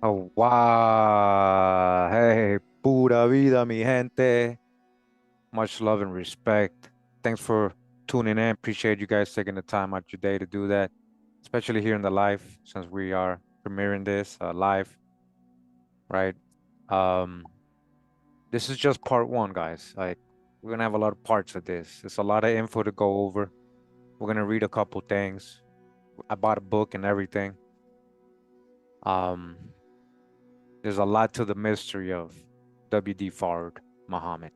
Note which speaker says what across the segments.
Speaker 1: Oh, wow. Hey, pura vida, mi gente. Much love and respect. Thanks for tuning in. Appreciate you guys taking the time out your day to do that, especially here in the live, since we are premiering this live, right? Um, this is just part one, guys. Like, we're gonna have a lot of parts of this. It's a lot of info to go over. We're gonna read a couple things. I bought a book and everything. Um, there's a lot to the mystery of W.D. Fard Muhammad.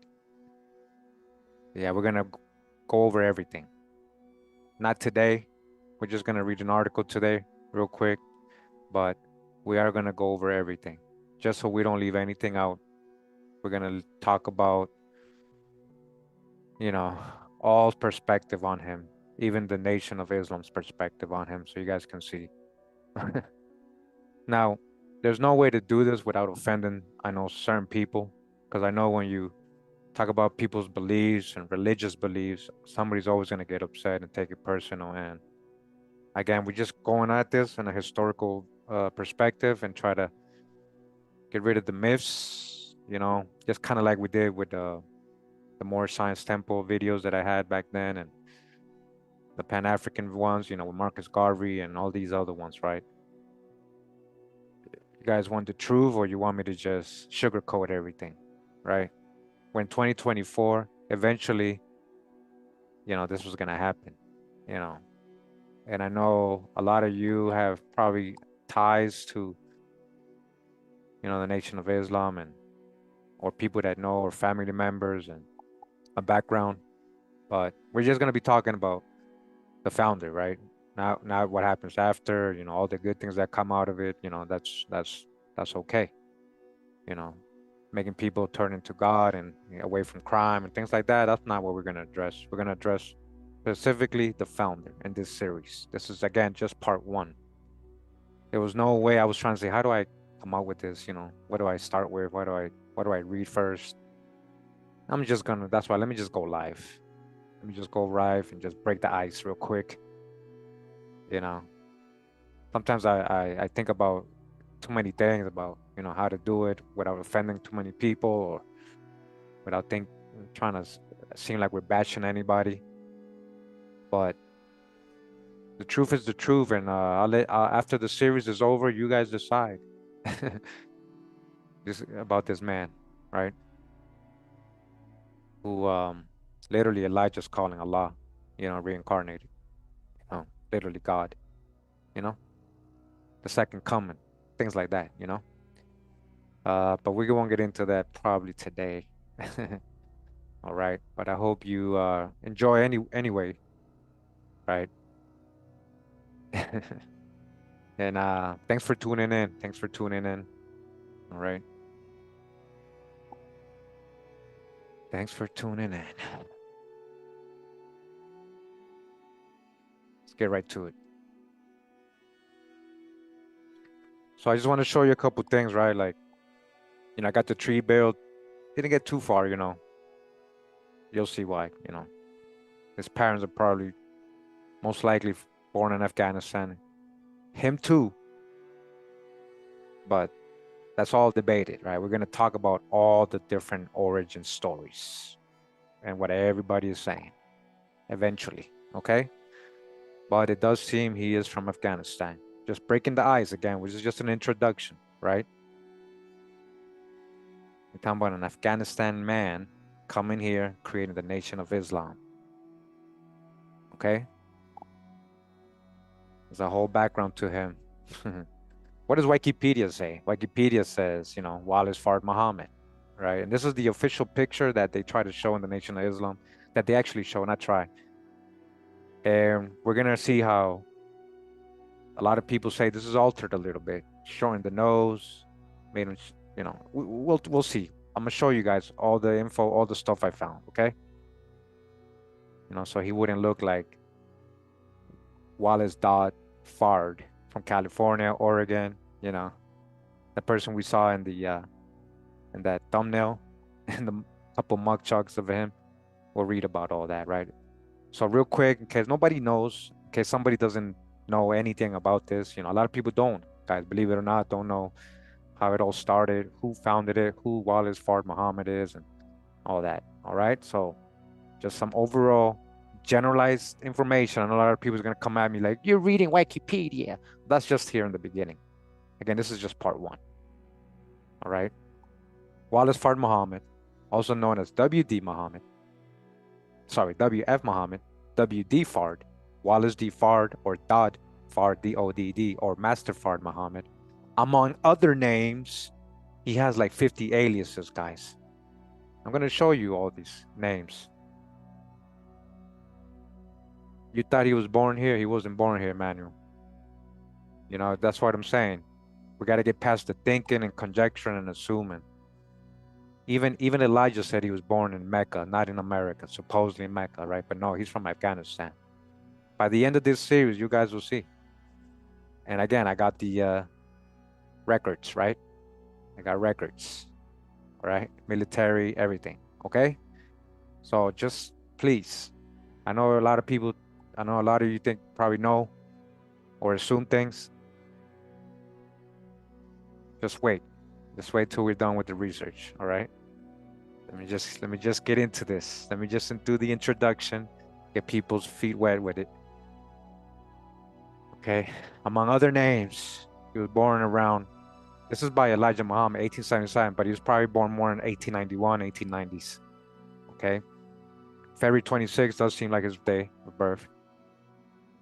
Speaker 1: Yeah, we're gonna go over everything. Not today. We're just gonna read an article today, real quick, but we are gonna go over everything, just so we don't leave anything out. We're gonna talk about, you know, all perspective on him, even the Nation of Islam's perspective on him, so you guys can see. Now, there's no way to do this without offending, I know, certain people, because I know when you talk about people's beliefs and religious beliefs, somebody's always gonna get upset and take it personal. And again, we're just going at this in a historical perspective and try to get rid of the myths, just kind of like we did with the more science temple videos that I had back then and the Pan-African ones, with Marcus Garvey and all these other ones, right? You guys want the truth or you want me to just sugarcoat everything, right? When 2024, eventually, this was going to happen, you know. And I know a lot of you have probably ties to, the Nation of Islam and or people that know or family members and a background. But we're just gonna be talking about the founder, right? Not what happens after, all the good things that come out of it, that's okay. You know, making people turn into God and away from crime and things like that. That's not what we're gonna address. We're gonna address specifically the founder in this series. This is again just part one. There was no way I was trying to say, how do I come out with this? What do I start with? What do I read first? That's why let me just go live. Let me just go live and just break the ice real quick. You know, sometimes I think about too many things about, how to do it without offending too many people or without trying to seem like we're bashing anybody. But the truth is the truth. And after the series is over, you guys decide about this man, right? Who literally Elijah's calling Allah, reincarnated, literally God, you know, the second coming, things like that, But we won't get into that probably today. All right. But I hope you enjoy anyway, right? And thanks for tuning in. Thanks for tuning in. All right. Thanks for tuning in. Let's get right to it. So I just want to show you a couple things, right? Like, I got the tree built. Didn't get too far, You'll see why, His parents are probably most likely born in Afghanistan. Him too, but that's all debated, right? We're going to talk about all the different origin stories and what everybody is saying eventually, okay? But it does seem he is from Afghanistan. Just breaking the ice again, which is just an introduction, right? We're talking about an Afghanistan man coming here, creating the Nation of Islam, okay? There's a whole background to him. What does Wikipedia say? Wikipedia says, Wallace Fard Muhammad, right? And this is the official picture that they try to show in the Nation of Islam, that they actually show, not try. And we're gonna see how a lot of people say this is altered a little bit, showing the nose, made him, we'll see. I'm gonna show you guys all the info, all the stuff I found, okay? So he wouldn't look like Wallace Dodd Fard from California, Oregon, the person we saw in that thumbnail and the couple mug chugs of him. We'll read about all that, right? So real quick, in case nobody knows, in case somebody doesn't know anything about this, a lot of people don't, guys, believe it or not, don't know how it all started, who founded it, who Wallace Fard Muhammad is, and all that. All right. So just some overall generalized information. And a lot of people are gonna come at me like, "You're reading Wikipedia." That's just here in the beginning. Again, this is just part one. All right. Wallace Fard Muhammad, also known as W.D. Muhammad. Sorry, W.F. Muhammad, W.D. Fard, Wallace D. Fard, or Dodd Fard, D-O-D-D, or Master Fard Muhammad. Among other names, he has like 50 aliases, guys. I'm going to show you all these names. You thought he was born here? He wasn't born here, Manuel. You know, that's what I'm saying. We got to get past the thinking and conjecturing and assuming. Even Elijah said he was born in Mecca, not in America, supposedly Mecca, right? But no, he's from Afghanistan. By the end of this series, you guys will see. And again, I got the records, right? I got records, all right? Military, everything, okay? So just please, I know a lot of people, I know a lot of you think probably know or assume things. Just wait. Just wait till we're done with the research, all right? Let me just get into this. Let me just do the introduction, get people's feet wet with it. Okay, among other names, he was born around, this is by Elijah Muhammad, 1877, but he was probably born more in 1891, 1890s. Okay, February 26th does seem like his day of birth.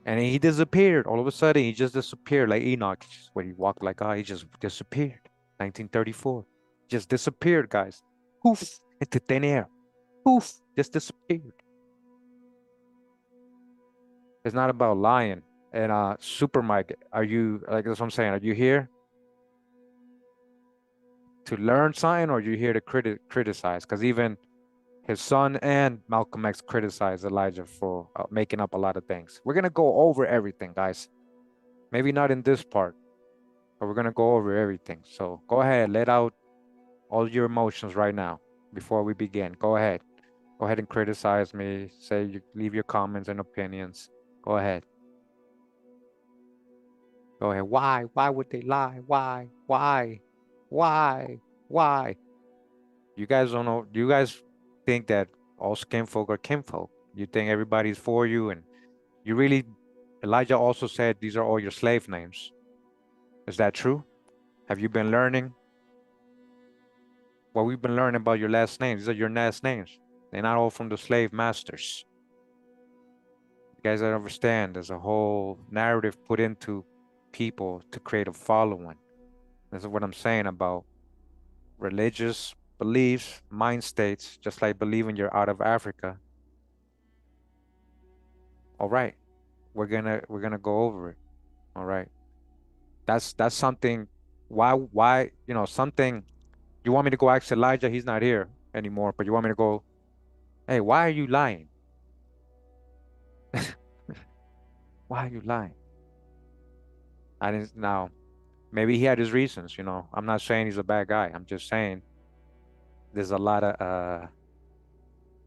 Speaker 1: And he disappeared. All of a sudden, he just disappeared like Enoch. When he walked like, he just disappeared. 1934. Just disappeared, guys. Poof, into thin air. Poof, just disappeared. It's not about lying. And Super Mike, are you, like that's what I'm saying, are you here to learn something, or are you here to criticize? Because even his son and Malcolm X criticized Elijah for making up a lot of things. We're gonna go over everything, guys. Maybe not in this part, but we're gonna go over everything. So go ahead, let out all your emotions right now before we begin. Go ahead. Go ahead and criticize me. Leave your comments and opinions. Go ahead. Go ahead. Why? Why would they lie? Why? Why? Why? Why? You guys don't know. You guys think that all skinfolk are kinfolk. You think everybody's for you, and you really. Elijah also said these are all your slave names. Is that true? Have you been learning? Well, we've been learning about your last names. These are your last names. They're not all from the slave masters. You guys don't understand. There's a whole narrative put into people to create a following. This is what I'm saying about religious beliefs, mind states, just like believing you're out of Africa. All right, we're gonna go over it. All right, that's something. Why something? You want me to go ask Elijah? He's not here anymore. But you want me to go? Hey, why are you lying? Why are you lying? I didn't now. Maybe he had his reasons. I'm not saying he's a bad guy. I'm just saying there's a lot of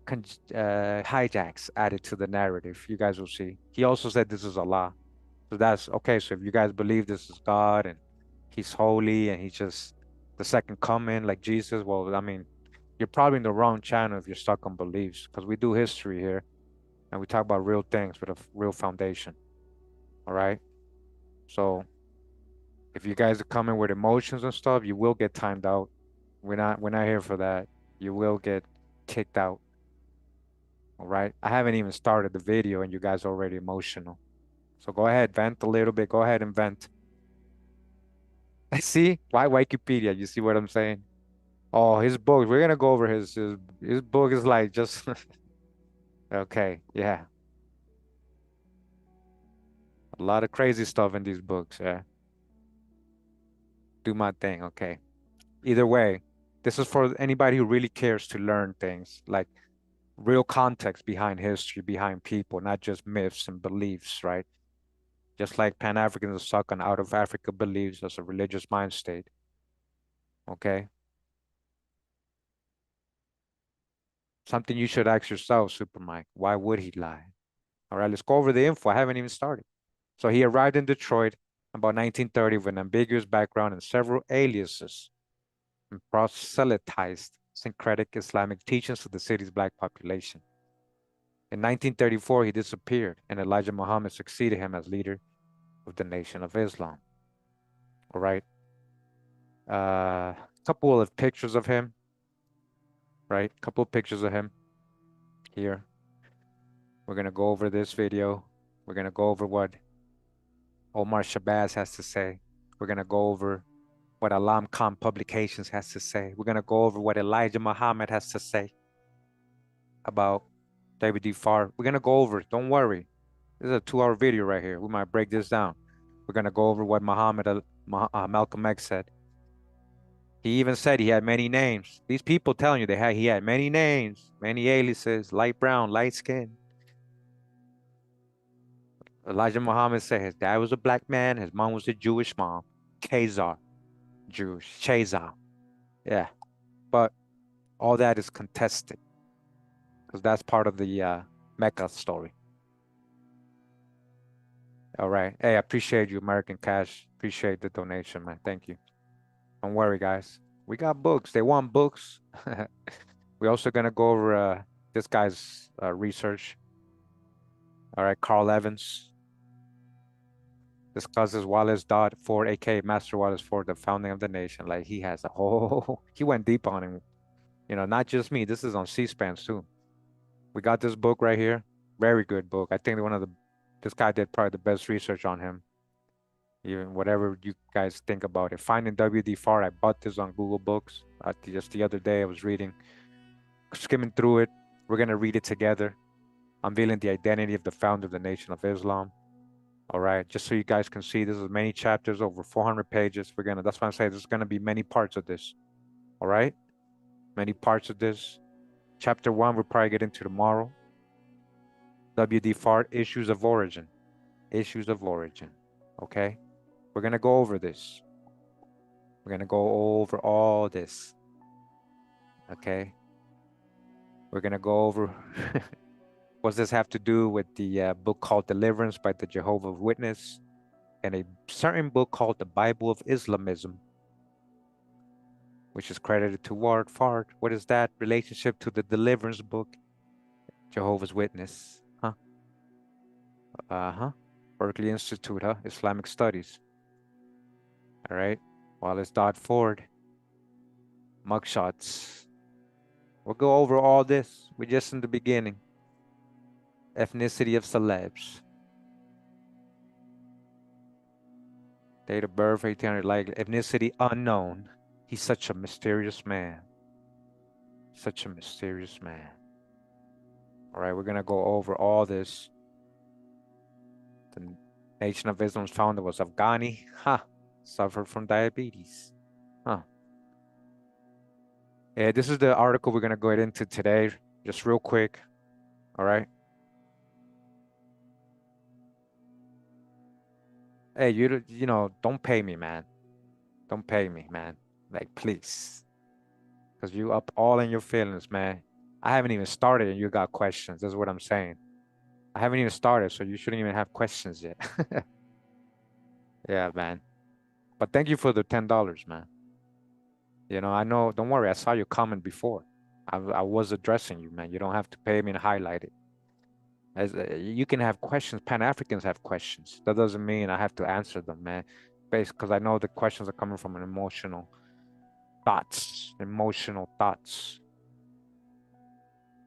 Speaker 1: hijacks added to the narrative. You guys will see. He also said this is Allah. So that's okay. So if you guys believe this is God and he's holy and he's just the second coming like Jesus, well, I mean, you're probably in the wrong channel if you're stuck on beliefs, because we do history here and we talk about real things with a real foundation. All right. So if you guys are coming with emotions and stuff, you will get timed out. We're not here for that. You will get kicked out. All right. I haven't even started the video and you guys are already emotional. So go ahead, vent a little bit. Go ahead and vent. See? Why Wikipedia? You see what I'm saying? Oh, his book. We're gonna go over his book is like just okay, yeah. A lot of crazy stuff in these books, yeah. Do my thing, okay. Either way, this is for anybody who really cares to learn things, like real context behind history, behind people, not just myths and beliefs, right? Just like Pan-Africans are stuck on out of Africa beliefs as a religious mind state. Okay. Something you should ask yourself, Super Mike. Why would he lie? All right, let's go over the info. I haven't even started. So he arrived in Detroit about 1930 with an ambiguous background and several aliases, and proselytized syncretic Islamic teachings to the city's black population. In 1934, he disappeared, and Elijah Muhammad succeeded him as leader of the Nation of Islam. All right. A couple of pictures of him, right? A couple of pictures of him here. We're going to go over this video. We're going to go over what Omar Shabazz has to say. We're going to go over what Alam Khan Publications has to say. We're going to go over what Elijah Muhammad has to say about WD Farr. We're going to go over it. Don't worry. This is a 2-hour video right here. We might break this down. We're going to go over what Malcolm X said. He even said he had many names. These people telling you he had many names, many aliases, light brown, light skin. Elijah Muhammad said his dad was a black man, his mom was a Jewish mom. Khazar, Jewish, Chazar. Yeah. But all that is contested because that's part of the Mecca story. All right. Hey, I appreciate you, American Cash. Appreciate the donation, man. Thank you. Don't worry, guys. We got books. They want books. We're also going to go over this guy's research. All right, Carl Evans discusses Wallace Dodd Ford, aka Master Wallace Ford, the founding of the nation. Like he has a whole, he went deep on him. You know, not just me. This is on C-SPAN too. We got this book right here. Very good book. I think this guy did probably the best research on him. Even whatever you guys think about it. Finding W.D. Farr, I bought this on Google Books. Just the other day I was reading, skimming through it. We're going to read it together. Unveiling the identity of the founder of the Nation of Islam. All right, just so you guys can see, this is many chapters, over 400 pages. That's why I'm saying there's gonna be many parts of this. All right, many parts of this. Chapter 1, we'll probably get into tomorrow. W.D. Farr, Issues of Origin. Issues of Origin, okay? We're gonna go over this. We're gonna go over all this, okay? We're gonna go over, what does this have to do with the book called Deliverance by the Jehovah's Witness and a certain book called the Bible of Islamism, which is credited to Ward Fard. What is that relationship to the Deliverance book? Jehovah's Witness, huh? Berkeley Institute, huh? Islamic Studies. All right. Wallace Dodd Ford. Mugshots. We'll go over all this. We're just in the beginning. Ethnicity of celebs. Date of birth, 1800, likely. Ethnicity unknown. He's such a mysterious man. Such a mysterious man. All right, we're going to go over all this. The Nation of Islam's founder was Afghani. Suffered from diabetes. Yeah, this is the article we're going to go into today. Just real quick. All right. Hey, you know, don't pay me, man. Don't pay me, man. Like, please. Because you up all in your feelings, man. I haven't even started and you got questions. That's what I'm saying. I haven't even started, so you shouldn't even have questions yet. Yeah, man. But thank you for the $10, man. You know, I know, don't worry, I saw your comment before. I was addressing you, man. You don't have to pay me and highlight it. You can have questions. Pan-Africans have questions. That doesn't mean I have to answer them, man. Because I know the questions are coming from an emotional thoughts.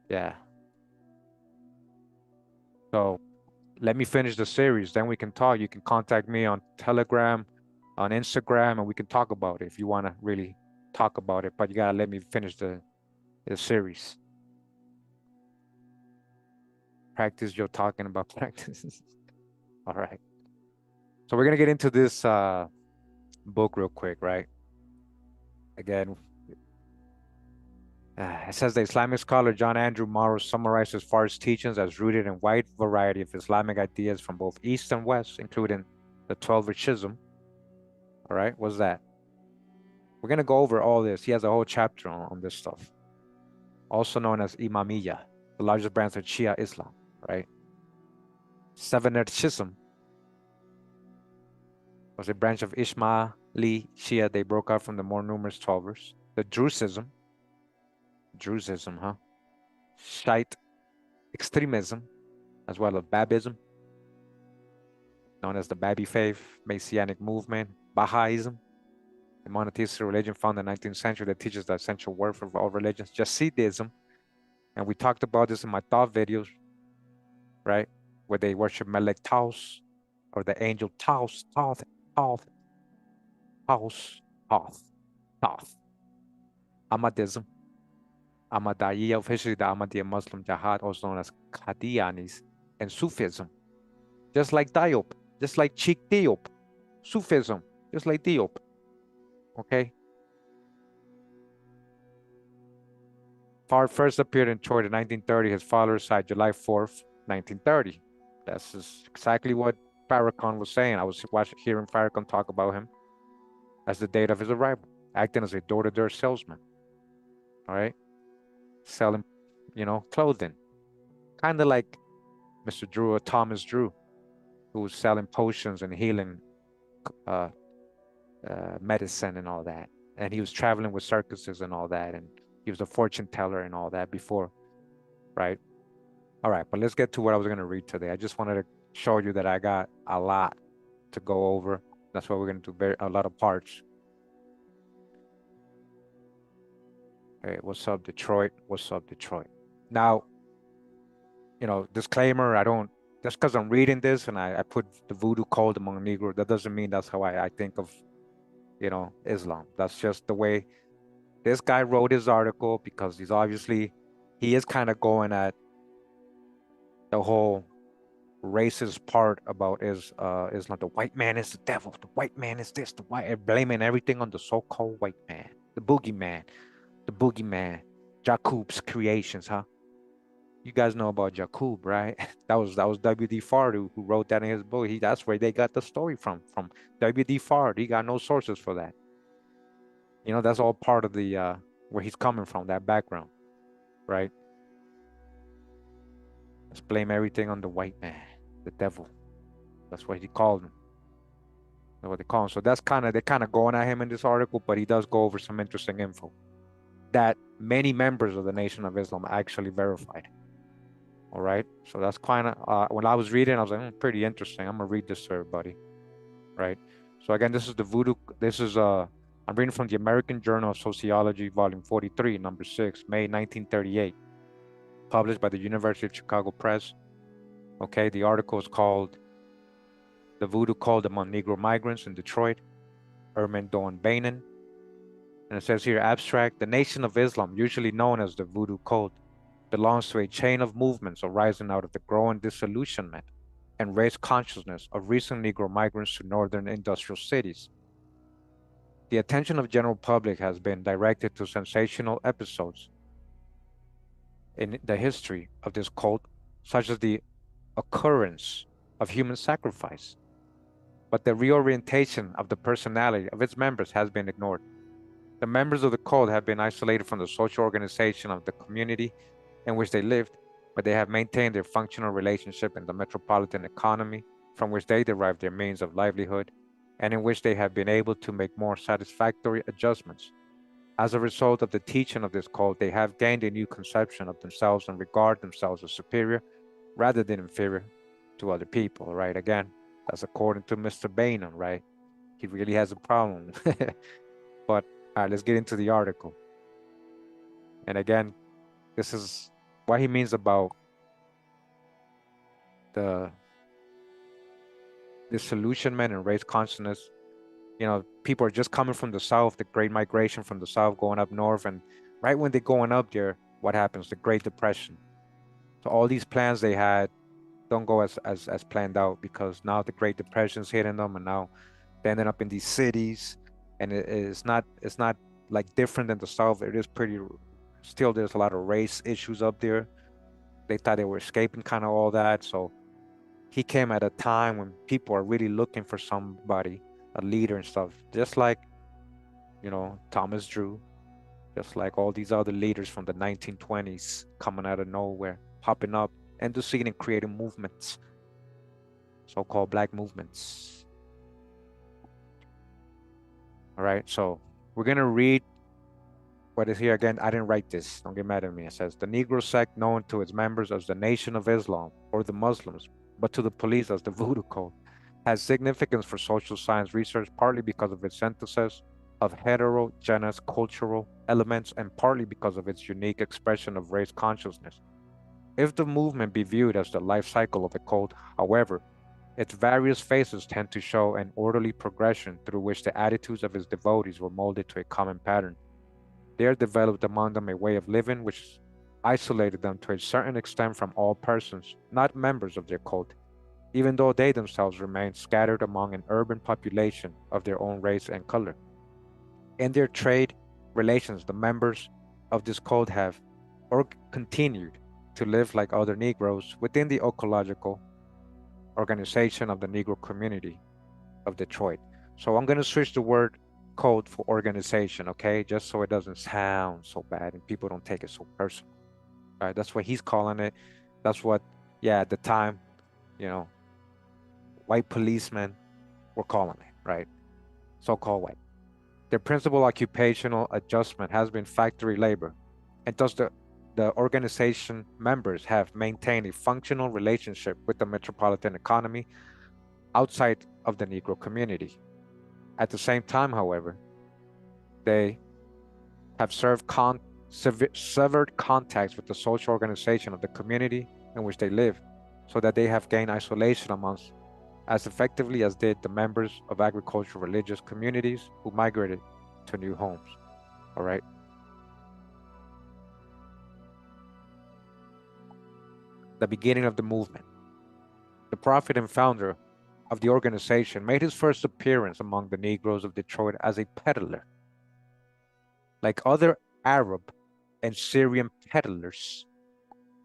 Speaker 1: Yeah. So let me finish the series. Then we can talk. You can contact me on Telegram, on Instagram, and we can talk about it if you want to really talk about it. But you got to let me finish the series. Practice your talking about practice. All right. So we're going to get into this book real quick, right? Again, it says the Islamic scholar John Andrew Morrow summarizes Farr's teachings as rooted in a wide variety of Islamic ideas from both East and West, including the 12 Schism. All right, what's that? We're going to go over all this. He has a whole chapter on this stuff. Also known as Imamiyya, the largest branch of Shia Islam, right? 7th Schism. was a branch of Ismaili Shia. They broke out from the more numerous Twelvers. The Druzism, huh? Shiite extremism, as well as Babism, known as the Babi faith, Messianic movement, Baha'ism, a monotheistic religion found in the 19th century that teaches the essential word for all religions, Hasidism, and we talked about this in my thought videos, right? Where they worship Melek Taus, or the angel Taus, Thoth, Thoth, Taus, Thoth, Thoth. Ahmadism, Ahmadiyya, officially the Ahmadiyya Muslim Jihad, also known as Qadianis, and Sufism, just like Diop, just like Cheikh Diop, Sufism, just like Diop, okay? Fard first appeared in Troy in 1930. His followers cite July 4th, 1930. That's exactly what Farrakhan was saying. I was hearing Farrakhan talk about him as the date of his arrival, acting as a door-to-door salesman, all right? Selling, clothing. Kind of like Mr. Drew or Thomas Drew, who was selling potions and healing uh, medicine and all that. And he was traveling with circuses and all that. And he was a fortune teller and all that before, right? All right, but let's get to what I was going to read today. I just wanted to show you that I got a lot to go over. That's why we're going to do a lot of parts. Hey, what's up, Detroit? What's up, Detroit? Now, disclaimer, just because I'm reading this and I put the voodoo cult among Negro, that doesn't mean that's how I think of, Islam. That's just the way this guy wrote his article, because he is kind of going at the whole racist part about Islam. The white man is the devil. The white man is this. Blaming everything on the so-called white man, the boogeyman, Jacob's creations, huh? You guys know about Jacob, right? That was W.D. Fard who wrote that in his book. That's where they got the story from W.D. Fard. He got no sources for that. That's all part of the where he's coming from, that background, right? Let's blame everything on the white man, the devil. That's what he called him. That's what they call him. So they're kind of going at him in this article, but he does go over some interesting info that many members of the Nation of Islam actually verified. All right, so that's kind of when I was reading, I was like, pretty interesting. I'm gonna read this to everybody, right? So again, this is the voodoo. This is I'm reading from the American Journal of Sociology, volume 43, number 6, May 1938, published by the University of Chicago Press. Okay, the article is called "The Voodoo Cult Among Negro Migrants in Detroit," Erman Dawn Bainan, and it says here, abstract: the Nation of Islam, usually known as the Voodoo Cult, belongs to a chain of movements arising out of the growing disillusionment and race consciousness of recent Negro migrants to northern industrial cities. The attention of the general public has been directed to sensational episodes in the history of this cult, such as the occurrence of human sacrifice, but the reorientation of the personality of its members has been ignored. The members of the cult have been isolated from the social organization of the community in which they lived, but they have maintained their functional relationship in the metropolitan economy from which they derive their means of livelihood, and in which they have been able to make more satisfactory adjustments. As a result of the teaching of this cult, they have gained a new conception of themselves and regard themselves as superior rather than inferior to other people, right? Again, that's according to Mr. Bainan, right? He really has a problem. But all right, let's get into the article. And again, this is what he means about the disillusionment and race consciousness. People are just coming from the South, the Great Migration from the South going up north. And right when they're going up there, what happens? The Great Depression. So all these plans they had don't go as planned out, because now the Great Depression's hitting them, and now they ended up in these cities. And it's not like different than the South. It is still there's a lot of race issues up there. They thought they were escaping kind of all that. So he came at a time when people are really looking for somebody, a leader and stuff, just like, Thomas Drew, just like all these other leaders from the 1920s coming out of nowhere, popping up and the scene and creating movements, so-called black movements. All right. So we're going to read what is here again. I didn't write this. Don't get mad at me. It says the Negro sect, known to its members as the Nation of Islam or the Muslims, but to the police as the Voodoo Code, has significance for social science research partly because of its synthesis of heterogeneous cultural elements and partly because of its unique expression of race consciousness. If the movement be viewed as the life cycle of a cult, however, its various phases tend to show an orderly progression through which the attitudes of its devotees were molded to a common pattern. There developed among them a way of living which isolated them to a certain extent from all persons, not members of their cult, even though they themselves remained scattered among an urban population of their own race and color. In their trade relations, the members of this cult have or continued to live like other Negroes within the ecological organization of the Negro community of Detroit. So I'm going to switch the word code for organization, okay? Just so it doesn't sound so bad and people don't take it so personal. All right, that's what he's calling it. That's what, yeah, at the time, you know, white policemen were calling it, right? So-called white. Their principal occupational adjustment has been factory labor, and thus the organization members have maintained a functional relationship with the metropolitan economy outside of the Negro community. At the same time, however, they have severed contacts with the social organization of the community in which they live, so that they have gained isolation amongst as effectively as did the members of agricultural religious communities who migrated to new homes. All right. The beginning of the movement. The prophet and founder of the organization made his first appearance among the Negroes of Detroit as a peddler. Like other Arab and Syrian peddlers,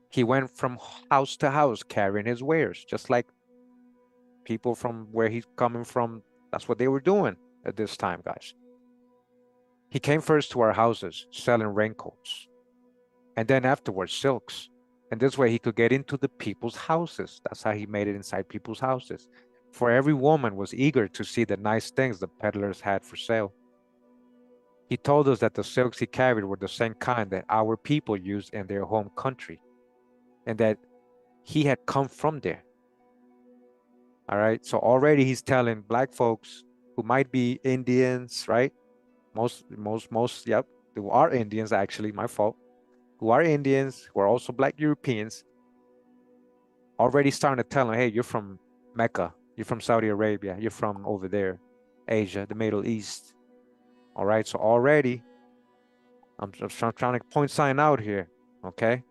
Speaker 1: he went from house to house carrying his wares, just like people from where he's coming from. That's what they were doing at this time, guys. He came first to our houses selling raincoats, and then afterwards silks. And this way he could get into the people's houses. That's how he made it inside people's houses. For every woman was eager to see the nice things the peddlers had for sale. He told us that the silks he carried were the same kind that our people used in their home country, and that he had come from there. All right. So already he's telling black folks who might be Indians, right? Yep, who are Indians, actually, my fault, who are Indians, who are also black Europeans, already starting to tell them, hey, you're from Mecca, you're from Saudi Arabia, you're from over there, Asia, the Middle East. All right. So already I'm just trying to point something out here. Okay.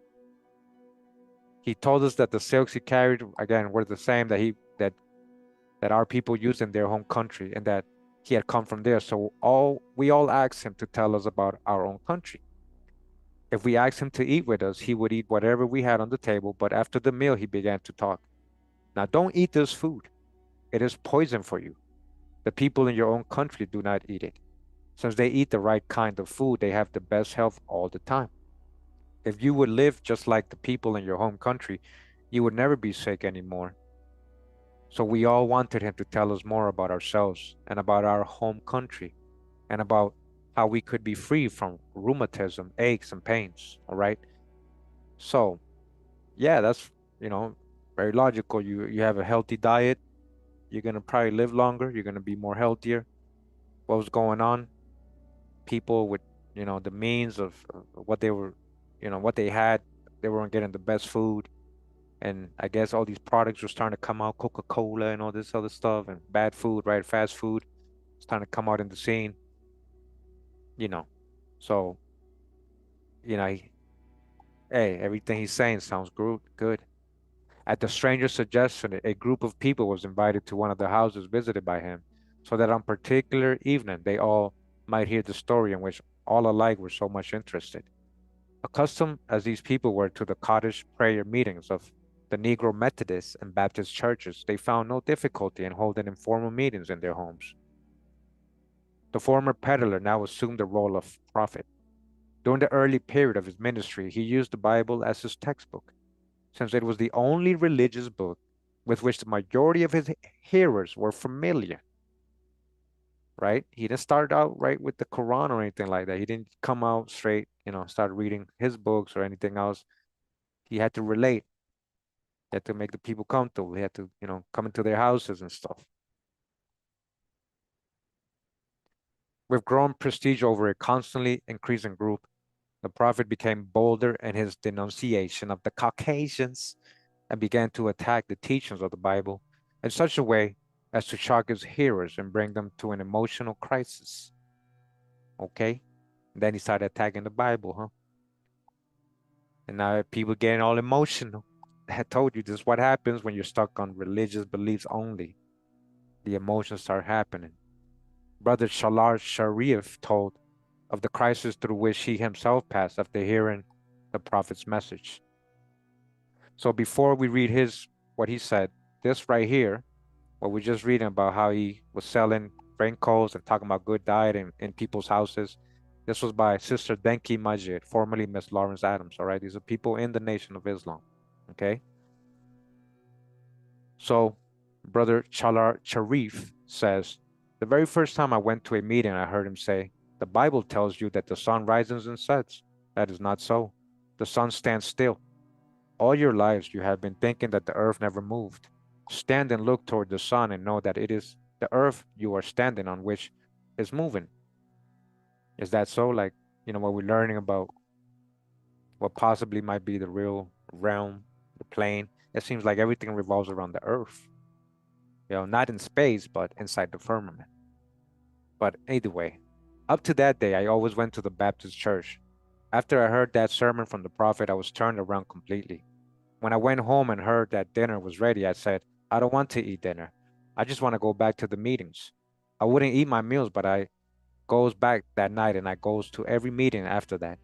Speaker 1: He told us that the silks he carried, again, were the same that our people used in their home country, and that he had come from there. So we all asked him to tell us about our own country. If we asked him to eat with us, he would eat whatever we had on the table, but after the meal, he began to talk. Now, don't eat this food. It is poison for you. The people in your own country do not eat it. Since they eat the right kind of food, they have the best health all the time. If you would live just like the people in your home country, you would never be sick anymore. So we all wanted him to tell us more about ourselves and about our home country and about how we could be free from rheumatism, aches, and pains. All right. So, yeah, that's, you know, very logical. You have a healthy diet, you're gonna probably live longer, you're gonna be more healthier. What was going on? People with, the means of what they were, what they had, they weren't getting the best food. And I guess all these products were starting to come out, Coca-Cola and all this other stuff, and bad food, right? Fast food starting to come out in the scene, you know. So, you know, hey, everything he's saying sounds good. At the stranger's suggestion, a group of people was invited to one of the houses visited by him, so that on particular evening they all might hear the story in which all alike were so much interested. Accustomed as these people were to the cottage prayer meetings of the Negro Methodist and Baptist churches, they found no difficulty in holding informal meetings in their homes. The former peddler now assumed the role of prophet. During the early period of his ministry, he used the Bible as his textbook, since it was the only religious book with which the majority of his hearers were familiar. right? He didn't start out right with the Quran or anything like that. He didn't come out straight, start reading his books or anything else. He had to relate. He had to make the people comfortable. He had to, come into their houses and stuff. With growing prestige over a constantly increasing group, the prophet became bolder in his denunciation of the Caucasians and began to attack the teachings of the Bible in such a way as to shock his hearers and bring them to an emotional crisis. Okay? And then he started attacking the Bible, huh? And now people getting all emotional. I told you this is what happens when you're stuck on religious beliefs only. The emotions start happening. Brother Shalar Sharif told of the crisis through which he himself passed after hearing the prophet's message. So before we read what he said, this right here, what we're just reading about how he was selling raincoats and talking about good diet in people's houses. This was by Sister Denki Majid, formerly Miss Lawrence Adams. All right, these are people in the Nation of Islam. Okay, so Brother Chalar Sharif says, the very first time I went to a meeting, I heard him say, the Bible tells you that the sun rises and sets. That is not so. The sun stands still. All your lives you have been thinking that the earth never moved. Stand and look toward the sun and know that it is the earth you are standing on which is moving. Is that so? Like, what we're learning about what possibly might be the real realm, the plane. It seems like everything revolves around the earth. Not in space, but inside the firmament. But either way, up to that day, I always went to the Baptist church. After I heard that sermon from the prophet, I was turned around completely. When I went home and heard that dinner was ready, I said, I don't want to eat dinner. I just want to go back to the meetings. I wouldn't eat my meals, but I goes back that night and I goes to every meeting after that.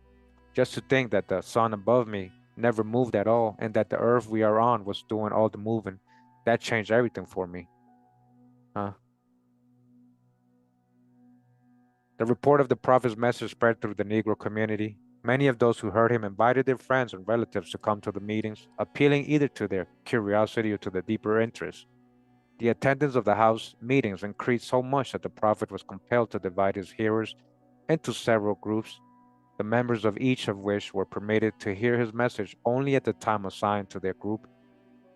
Speaker 1: Just to think that the sun above me never moved at all and that the earth we are on was doing all the moving, that changed everything for me. Huh? The report of the prophet's message spread through the Negro community. Many of those who heard him invited their friends and relatives to come to the meetings, appealing either to their curiosity or to the deeper interest. The attendance of the house meetings increased so much that the prophet was compelled to divide his hearers into several groups, the members of each of which were permitted to hear his message only at the time assigned to their group.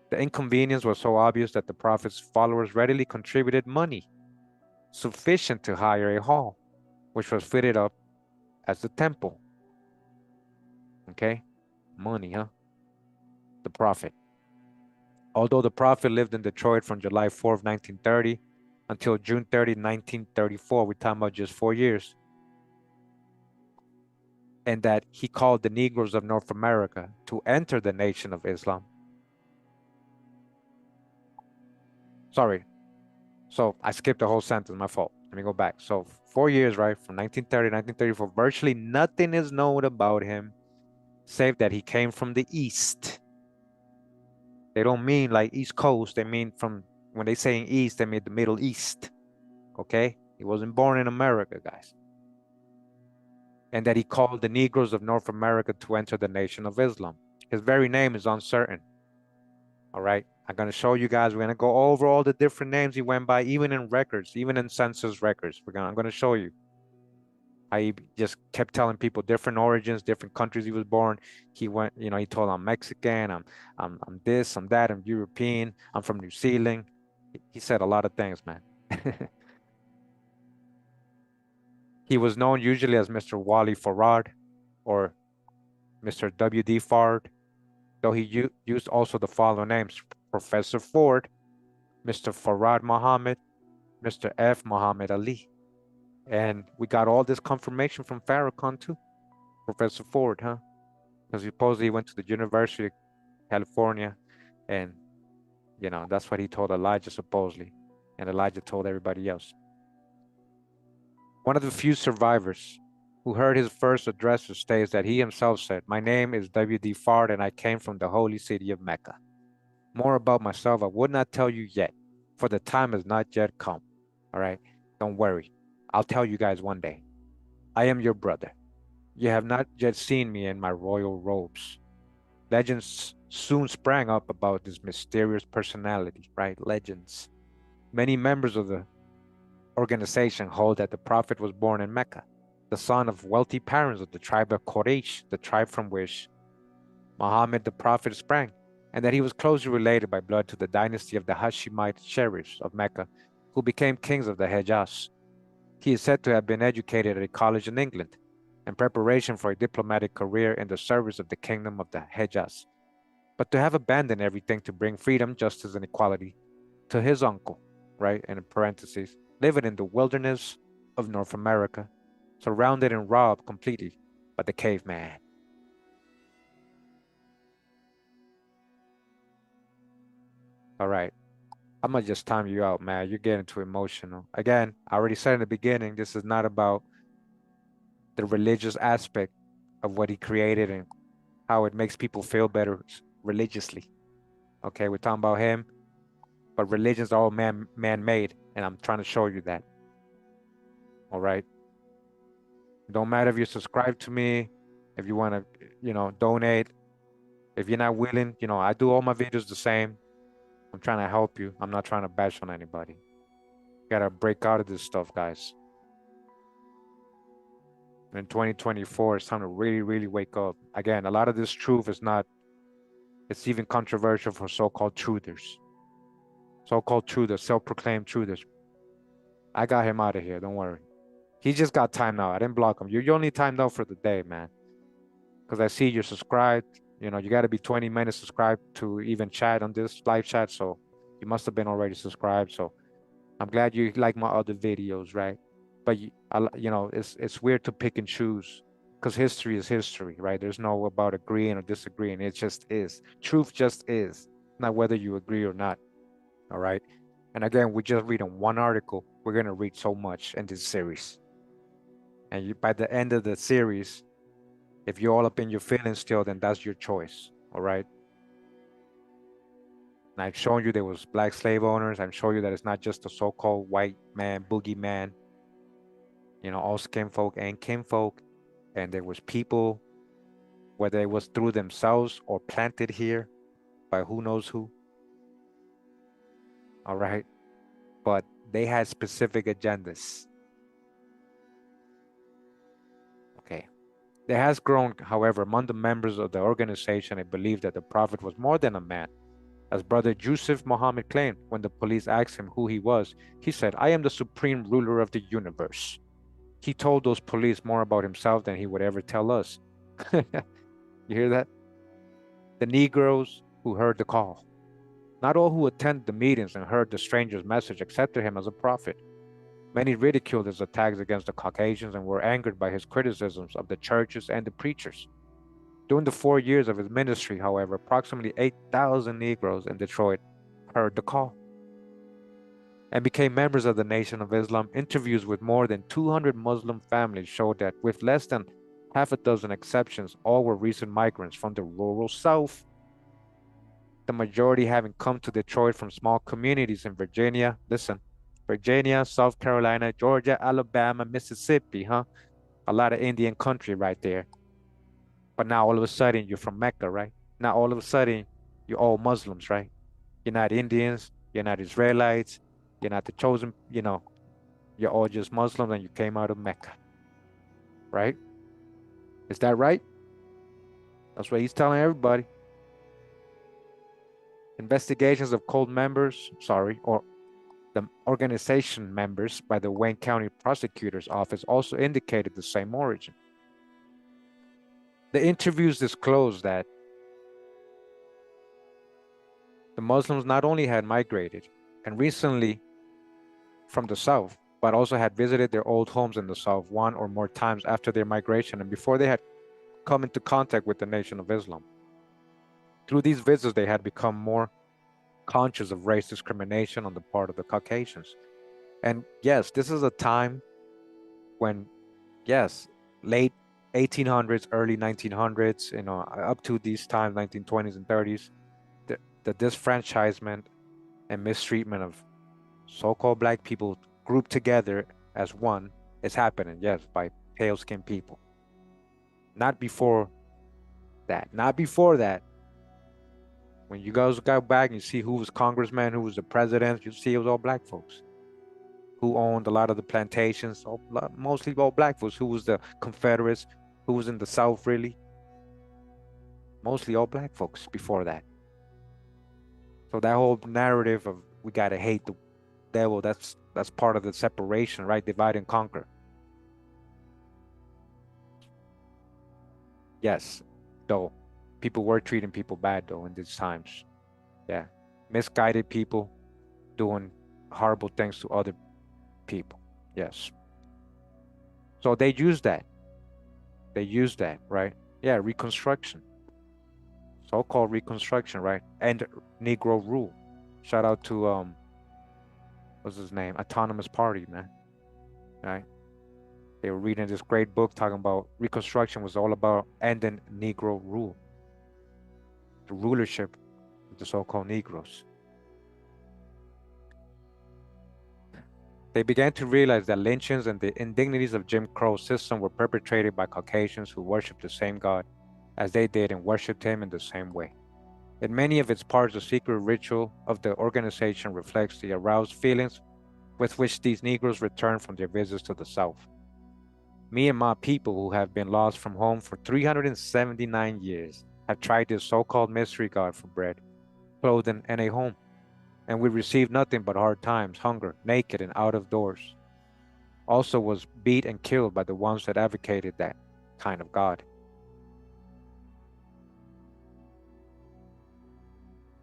Speaker 1: The inconvenience was so obvious that the prophet's followers readily contributed money sufficient to hire a hall, which was fitted up as the temple. Okay? Money, huh? The prophet. Although the prophet lived in Detroit from July 4th, 1930 until June 30, 1934, we're talking about just 4 years, and that he called the Negroes of North America to enter the Nation of Islam. Sorry. So I skipped the whole sentence, my fault. Let me go back. So 4 years, right? From 1930 to 1934, virtually nothing is known about him, save that he came from the East. They don't mean like East Coast. They mean from, when they say in East, they mean the Middle East. Okay? He wasn't born in America, guys. And that he called the Negroes of North America to enter the Nation of Islam. His very name is uncertain. All right. I'm going to show you guys. We're going to go over all the different names he went by, even in records, even in census records. I'm going to show you. I just kept telling people different origins, different countries he was born. He went, he told I'm Mexican, I'm this, I'm that, I'm European, I'm from New Zealand. He said a lot of things, man. He was known usually as Mr. Wally Farad or Mr. W.D. Fard, though he used also the following names: Professor Ford, Mr. Farad Muhammad, Mr. F. Muhammad Ali. And we got all this confirmation from Farrakhan too, Professor Ford, huh? Because supposedly he went to the University of California, and that's what he told Elijah supposedly, and Elijah told everybody else. One of the few survivors who heard his first address states that he himself said, "My name is W.D. Fard, and I came from the holy city of Mecca. More about myself I would not tell you yet, for the time has not yet come." All right, don't worry, I'll tell you guys one day. I am your brother. You have not yet seen me in my royal robes. Legends soon sprang up about this mysterious personality, right? Legends. Many members of the organization hold that the Prophet was born in Mecca, the son of wealthy parents of the tribe of Quraysh, the tribe from which Muhammad the Prophet sprang, and that he was closely related by blood to the dynasty of the Hashemite sheriffs of Mecca, who became kings of the Hejaz. He is said to have been educated at a college in England in preparation for a diplomatic career in the service of the kingdom of the Hejaz, but to have abandoned everything to bring freedom, justice, and equality to his uncle, right, in parentheses, living in the wilderness of North America, surrounded and robbed completely by the caveman. All right, I'm gonna just time you out, man. You're getting too emotional. Again, I already said in the beginning, this is not about the religious aspect of what he created and how it makes people feel better religiously. Okay, we're talking about him, but religions are all man-made, and I'm trying to show you that. All right. Don't matter if you subscribe to me, if you want to, donate. If you're not willing, I do all my videos the same. I'm trying to help you. I'm not trying to bash on anybody. You gotta break out of this stuff, guys. In 2024, it's time to really, really wake up. Again, a lot of this truth is not, it's even controversial for so-called truthers. So-called truthers, self-proclaimed truthers. I got him out of here, don't worry. He just got timed out. I didn't block him. You're only timed out for the day, man. Because I see you're subscribed. You got to be 20 minutes subscribed to even chat on this live chat. So you must have been already subscribed. So I'm glad you like my other videos, right? But it's weird to pick and choose because history is history, right? There's no about agreeing or disagreeing. It just is. Truth just is, not whether you agree or not. All right. And again, we're just reading one article. We're gonna read so much in this series. And by the end of the series, if you're all up in your feelings still, then that's your choice. All right. And I've shown you there was black slave owners. I'm showing you that it's not just a so-called white man, boogeyman. All skin folk and kinfolk. And there was people, whether it was through themselves or planted here by who knows who. All right. But they had specific agendas. Okay. There has grown, however, among the members of the organization a belief that the Prophet was more than a man. As Brother Yusuf Muhammad claimed, when the police asked him who he was, he said, "I am the supreme ruler of the universe." He told those police more about himself than he would ever tell us. You hear that? The Negroes who heard the call. Not all who attended the meetings and heard the stranger's message accepted him as a prophet. Many ridiculed his attacks against the Caucasians and were angered by his criticisms of the churches and the preachers. During the 4 years of his ministry, however, approximately 8,000 Negroes in Detroit heard the call and became members of the Nation of Islam. Interviews with more than 200 Muslim families showed that, with less than half a dozen exceptions, all were recent migrants from the rural South, the majority having come to Detroit from small communities in Virginia. Listen, Virginia, South Carolina, Georgia, Alabama, Mississippi, huh? A lot of Indian country right there. But now all of a sudden you're from Mecca, right? Now all of a sudden you're all Muslims, right? You're not Indians, you're not Israelites, you're not the chosen, you're all just Muslims and you came out of Mecca, right? Is that right? That's what he's telling everybody. Investigations of cult members, or the organization members by the Wayne County Prosecutor's Office also indicated the same origin. The interviews disclosed that the Muslims not only had migrated and recently from the South, but also had visited their old homes in the South one or more times after their migration and before they had come into contact with the Nation of Islam. Through these visits, they had become more conscious of race discrimination on the part of the Caucasians. And yes, this is a time when, yes, late 1800s, early 1900s, up to these times, 1920s and 30s, the disfranchisement and mistreatment of so-called black people grouped together as one is happening, yes, by pale-skinned people. Not before that. Not before that. When you guys go back and you see who was congressman, who was the president, you see it was all black folks. who owned a lot of the plantations, mostly all black folks. Who was the Confederates? Who was in the South, really? Mostly all black folks before that. So that whole narrative of we gotta hate the devil, that's part of the separation, right? Divide and conquer. Yes, though people were treating people bad though in these times. Yeah, misguided people doing horrible things to other people. Yes. So they use that. They use that, right? Yeah, Reconstruction, so-called Reconstruction, right? And Negro rule. Shout out to what's his name? Autonomous Party, man. Right? They were reading this great book talking about Reconstruction was all about ending Negro rule, the rulership of the so-called Negroes. They began to realize that lynchings and the indignities of Jim Crow system were perpetrated by Caucasians who worshiped the same God as they did and worshiped him in the same way. In many of its parts, the secret ritual of the organization reflects the aroused feelings with which these Negroes return from their visits to the South. Me and my people who have been lost from home for 379 years have tried this so-called mystery God for bread, clothing, and a home, and we received nothing but hard times, hunger, naked and out of doors. Also was beat and killed by the ones that advocated that kind of God.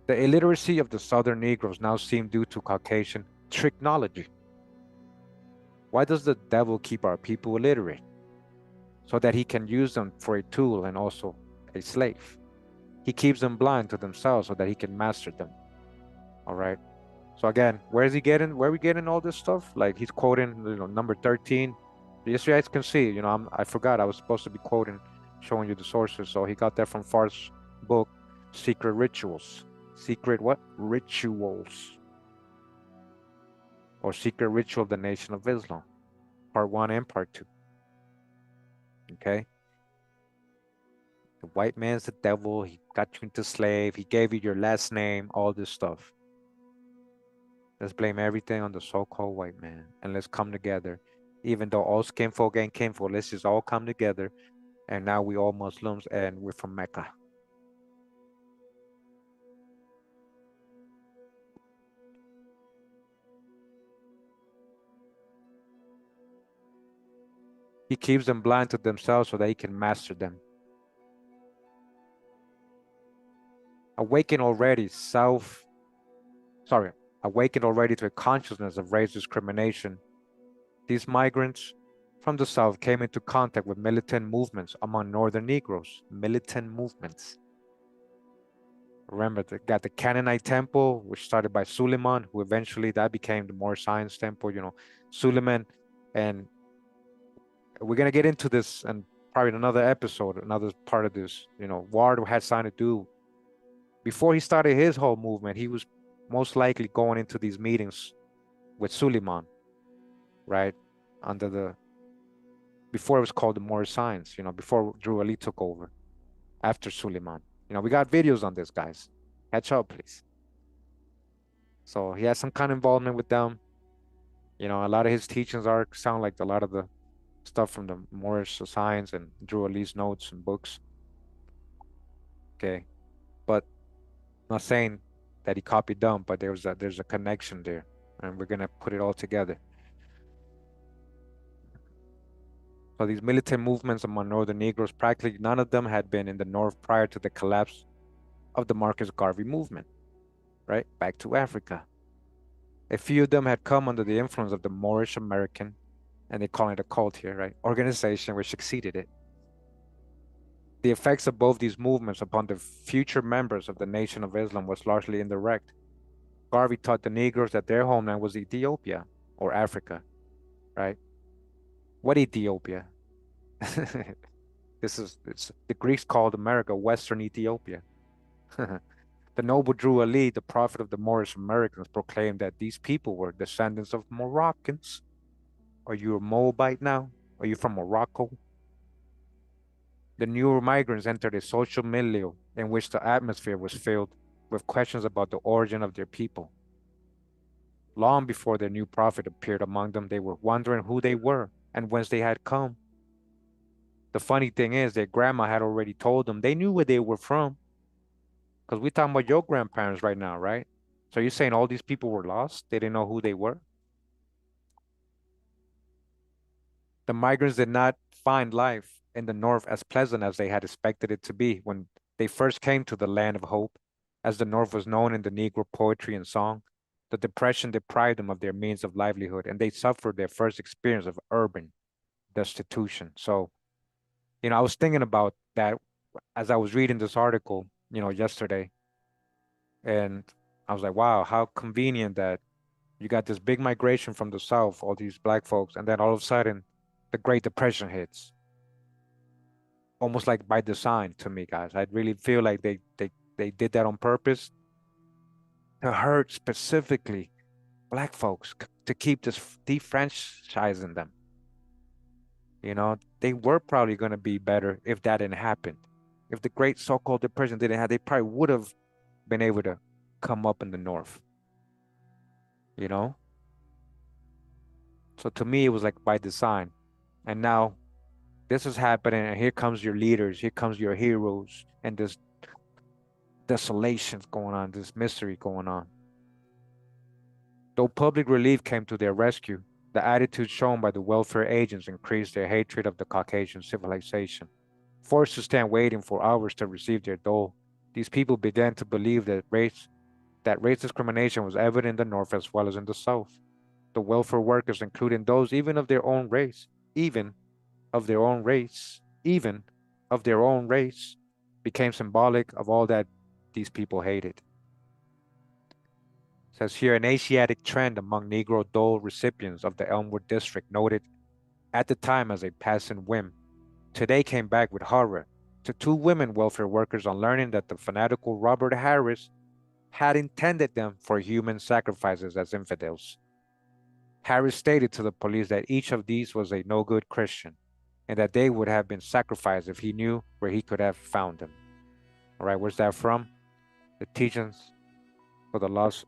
Speaker 1: The illiteracy of the Southern Negroes now seemed due to Caucasian technology. Why does the devil keep our people illiterate? So that he can use them for a tool and also a slave. He keeps them blind to themselves so that he can master them. All right. So again, where are we getting all this stuff? Like he's quoting, number 13. Yes, you guys can see, I forgot I was supposed to be quoting, showing you the sources. So he got that from Far's book, Secret Rituals. Secret what? Rituals. Or Secret Ritual of the Nation of Islam. Part 1 and Part 2. Okay? The white man's the devil. He got you into slave. He gave you your last name, all this stuff. Let's blame everything on the so-called white man. And let's come together. Even though all skinfolk ain't kinfolk, let's just all come together. And now we all Muslims and we're from Mecca. He keeps them blind to themselves so that he can master them. Awaken already awakened already to a consciousness of race discrimination. These migrants from the South came into contact with militant movements among Northern Negroes. Militant movements. Remember, they got the Canaanite temple, which started by Suleiman, who eventually that became the Moorish Science Temple, Suleiman. And we're going to get into this and probably in another episode, another part of this, Ward had something to do. Before he started his whole movement, he was most likely going into these meetings with Suleiman, right? Before it was called the Moorish Science, before Drew Ali took over, after Suleiman. We got videos on this, guys. Catch up, please. So he has some kind of involvement with them. A lot of his teachings sound like a lot of the stuff from the Moorish Science and Drew Ali's notes and books. Okay, but I'm not saying that he copied them, but there's a connection there, and we're gonna put it all together. So these militant movements among Northern Negroes, practically none of them had been in the North prior to the collapse of the Marcus Garvey movement, right? Back to Africa. A few of them had come under the influence of the Moorish American, and they call it a cult here, right? Organization which succeeded it. The effects of both these movements upon the future members of the Nation of Islam was largely indirect. Garvey taught the Negroes that their homeland was Ethiopia or Africa, right? What Ethiopia? It's the Greeks called America Western Ethiopia. The noble Drew Ali, the prophet of the Moorish Americans, proclaimed that these people were descendants of Moroccans. Are you a Moabite now? Are you from Morocco? The new migrants entered a social milieu in which the atmosphere was filled with questions about the origin of their people. Long before their new prophet appeared among them, they were wondering who they were and whence they had come. The funny thing is, their grandma had already told them they knew where they were from. Because we're talking about your grandparents right now, right? So you're saying all these people were lost? They didn't know who they were? The migrants did not find life in the North as pleasant as they had expected it to be when they first came to the land of hope. As the North was known in the Negro poetry and song, the Depression deprived them of their means of livelihood, and they suffered their first experience of urban destitution. So, I was thinking about that as I was reading this article, yesterday, and I was like, wow, how convenient that you got this big migration from the South, all these black folks, and then all of a sudden, the Great Depression hits, almost like by design to me, guys. I really feel like they did that on purpose to hurt specifically black folks to keep this defranchising them. They were probably going to be better if that didn't happen. If the Great so-called Depression didn't happen, they probably would have been able to come up in the North. You know, so to me, it was like by design, and now this is happening, and here comes your leaders, here comes your heroes, and this desolation's going on, this misery going on. Though public relief came to their rescue, the attitude shown by the welfare agents increased their hatred of the Caucasian civilization. Forced to stand waiting for hours to receive their dole, these people began to believe that race discrimination was evident in the North as well as in the South. The welfare workers, including those even of their own race, even of their own race, even of their own race, became symbolic of all that these people hated. It says here an Asiatic trend among Negro dole recipients of the Elmwood district noted at the time as a passing whim. Today came back with horror to two women welfare workers on learning that the fanatical Robert Harris had intended them for human sacrifices as infidels. Harris stated to the police that each of these was a no good Christian and that they would have been sacrificed if he knew where he could have found them. All right, where's that from? The Teachings for the Lost.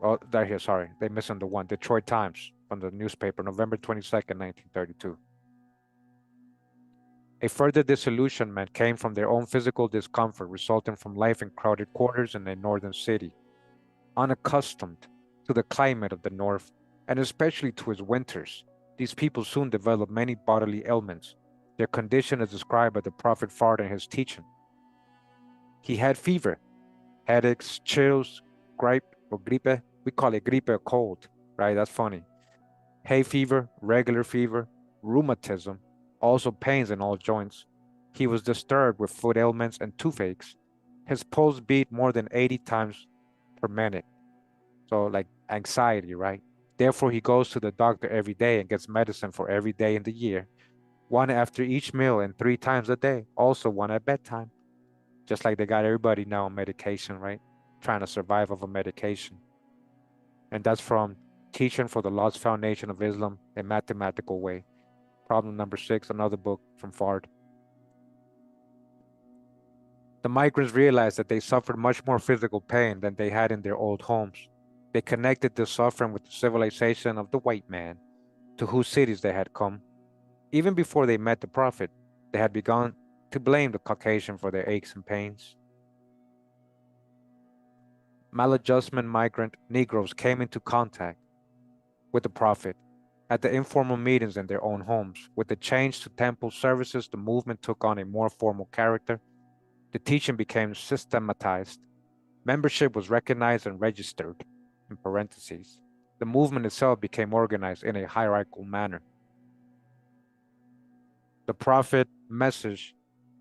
Speaker 1: Oh, there here, sorry. They missing the one. Detroit Times from the newspaper, November 22nd, 1932. A further disillusionment came from their own physical discomfort resulting from life in crowded quarters in a northern city. Unaccustomed to the climate of the North, and especially to its winters, these people soon developed many bodily ailments. Their condition is described by the Prophet Fard in his teaching. He had fever, headaches, chills, gripe or gripe. We call it gripe or cold, right? That's funny. Hay fever, regular fever, rheumatism, also pains in all joints. He was disturbed with foot ailments and toothaches. His pulse beat more than 80 times per minute. So, like anxiety, right? Therefore, he goes to the doctor every day and gets medicine for every day in the year, one after each meal and 3 times a day, also one at bedtime. Just like they got everybody now on medication, right? Trying to survive off a medication. And that's from Teaching for the Lost Foundation of Islam, a Mathematical Way. Problem number 6, another book from Fard. The migrants realized that they suffered much more physical pain than they had in their old homes. They connected this suffering with the civilization of the white man, to whose cities they had come. Even before they met the Prophet, they had begun to blame the Caucasian for their aches and pains. Maladjustment migrant Negroes came into contact with the Prophet at the informal meetings in their own homes. With the change to temple services, the movement took on a more formal character. The teaching became systematized. Membership was recognized and registered, in parentheses. The movement itself became organized in a hierarchical manner. The Prophet message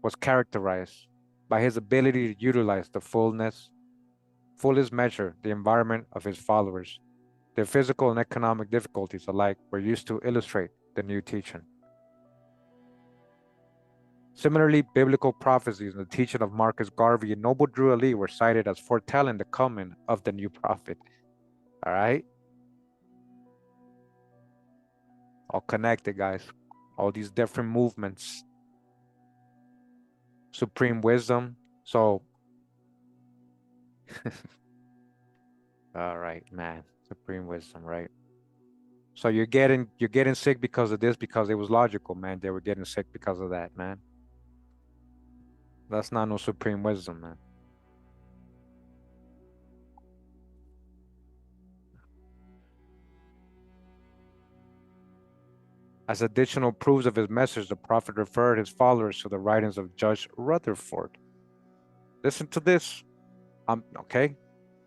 Speaker 1: was characterized by his ability to utilize the fullest measure, the environment of his followers. Their physical and economic difficulties alike were used to illustrate the new teaching. Similarly, biblical prophecies and the teaching of Marcus Garvey and Noble Drew Ali were cited as foretelling the coming of the new prophet. All right? All connected, guys. All these different movements. Supreme wisdom. So, all right, man. Supreme wisdom, right? So you're getting sick because of this, because it was logical, man. They were getting sick because of that, man. That's not no supreme wisdom, man. As additional proofs of his message, the prophet referred his followers to the writings of Judge Rutherford. Listen to this. Okay.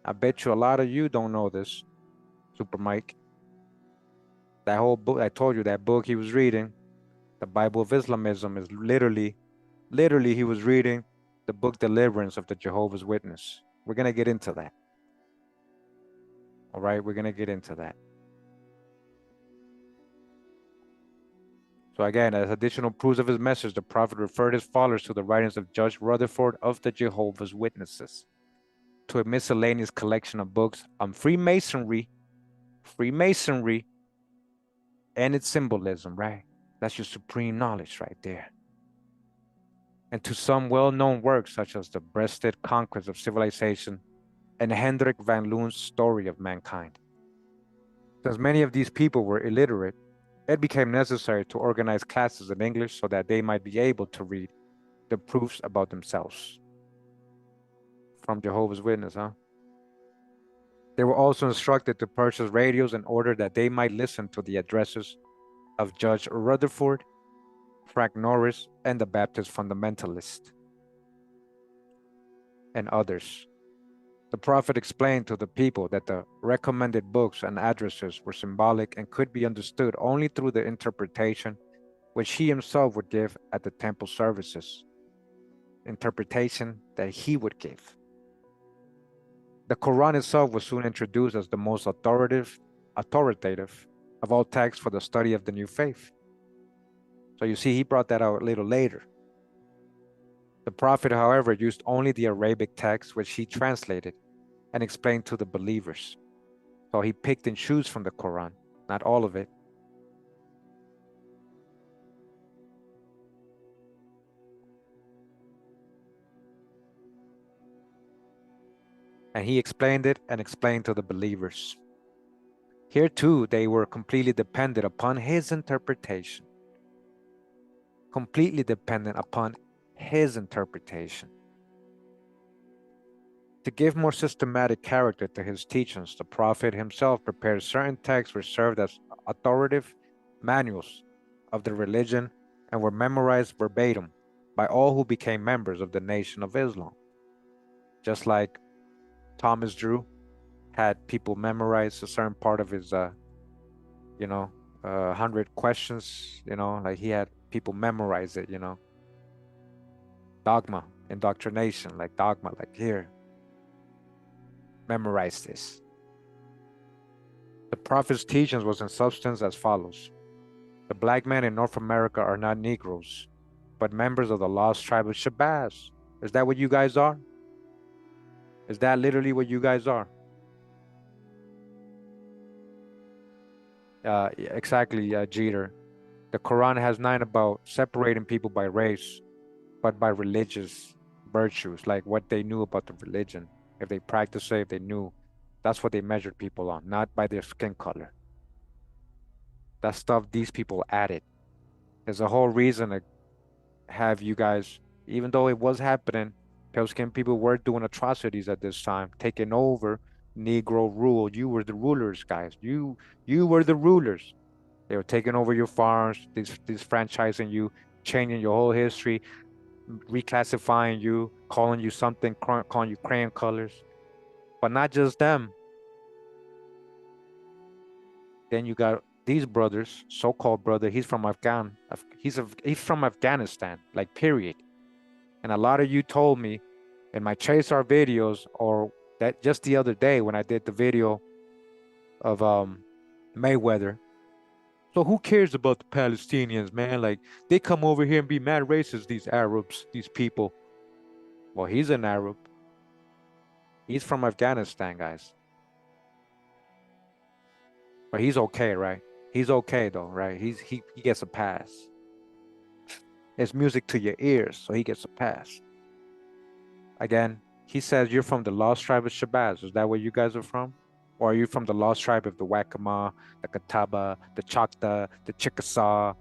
Speaker 1: I bet you a lot of you don't know this, Super Mike. That whole book, I told you that book he was reading, the Bible of Islamism, is literally he was reading the book Deliverance of the Jehovah's Witness. We're going to get into that. All right, we're going to get into that. So again, as additional proofs of his message, the prophet referred his followers to the writings of Judge Rutherford of the Jehovah's Witnesses, to a miscellaneous collection of books on Freemasonry, and its symbolism, right? That's your supreme knowledge right there. And to some well-known works such as The Breasted Conquest of Civilization and Hendrik van Loon's Story of Mankind. Since many of these people were illiterate, it became necessary to organize classes in English so that they might be able to read the proofs about themselves. From Jehovah's Witness, huh? They were also instructed to purchase radios in order that they might listen to the addresses of Judge Rutherford, Frank Norris, and the Baptist fundamentalist, and others. The prophet explained to the people that the recommended books and addresses were symbolic and could be understood only through the interpretation which he himself would give at the temple services. Interpretation that he would give. The Quran itself was soon introduced as the most authoritative of all texts for the study of the new faith. So you see, he brought that out a little later. The prophet, however, used only the Arabic text, which he translated and explained to the believers. So he picked and chose from the Quran, not all of it. And he explained it and explained to the believers. Here too, they were completely dependent upon his interpretation. Completely dependent upon his interpretation. To give more systematic character to his teachings, the prophet himself prepared certain texts which served as authoritative manuals of the religion and were memorized verbatim by all who became members of the Nation of Islam. Just like Thomas Drew had people memorize a certain part of his, 100 questions, like he had people memorize it, Dogma, indoctrination, like dogma, like here, memorize this. The prophet's teachings was in substance as follows. The black men in North America are not Negroes, but members of the lost tribe of Shabazz. Is that what you guys are? Is that literally what you guys are? Exactly, Jeter. The Quran has none about separating people by race, but by religious virtues, like what they knew about the religion. If they practiced it, if they knew, that's what they measured people on, not by their skin color. That stuff these people added. There's a whole reason to have you guys, even though it was happening, pale skinned people were doing atrocities at this time, taking over Negro rule. You were the rulers, guys. You were the rulers. They were taking over your farms, disfranchising you, changing your whole history, reclassifying you, calling you something, calling you crayon colors. But not just them. Then you got these brothers, so-called brother. He's from he's from Afghanistan, like period. And a lot of you told me in my Chase Our videos, or that just the other day when I did the video of Mayweather. So who cares about the Palestinians, man? Like they come over here and be mad racist, these Arabs, these people. Well, he's an Arab. He's from Afghanistan, guys. But he's okay, right? He's okay though, right? He gets a pass. It's music to your ears, so he gets a pass. Again, he says you're from the lost tribe of Shabazz. Is that where you guys are from? Or are you from the lost tribe of the Wakama, the Catawba, the Choctaw, the Chickasaw,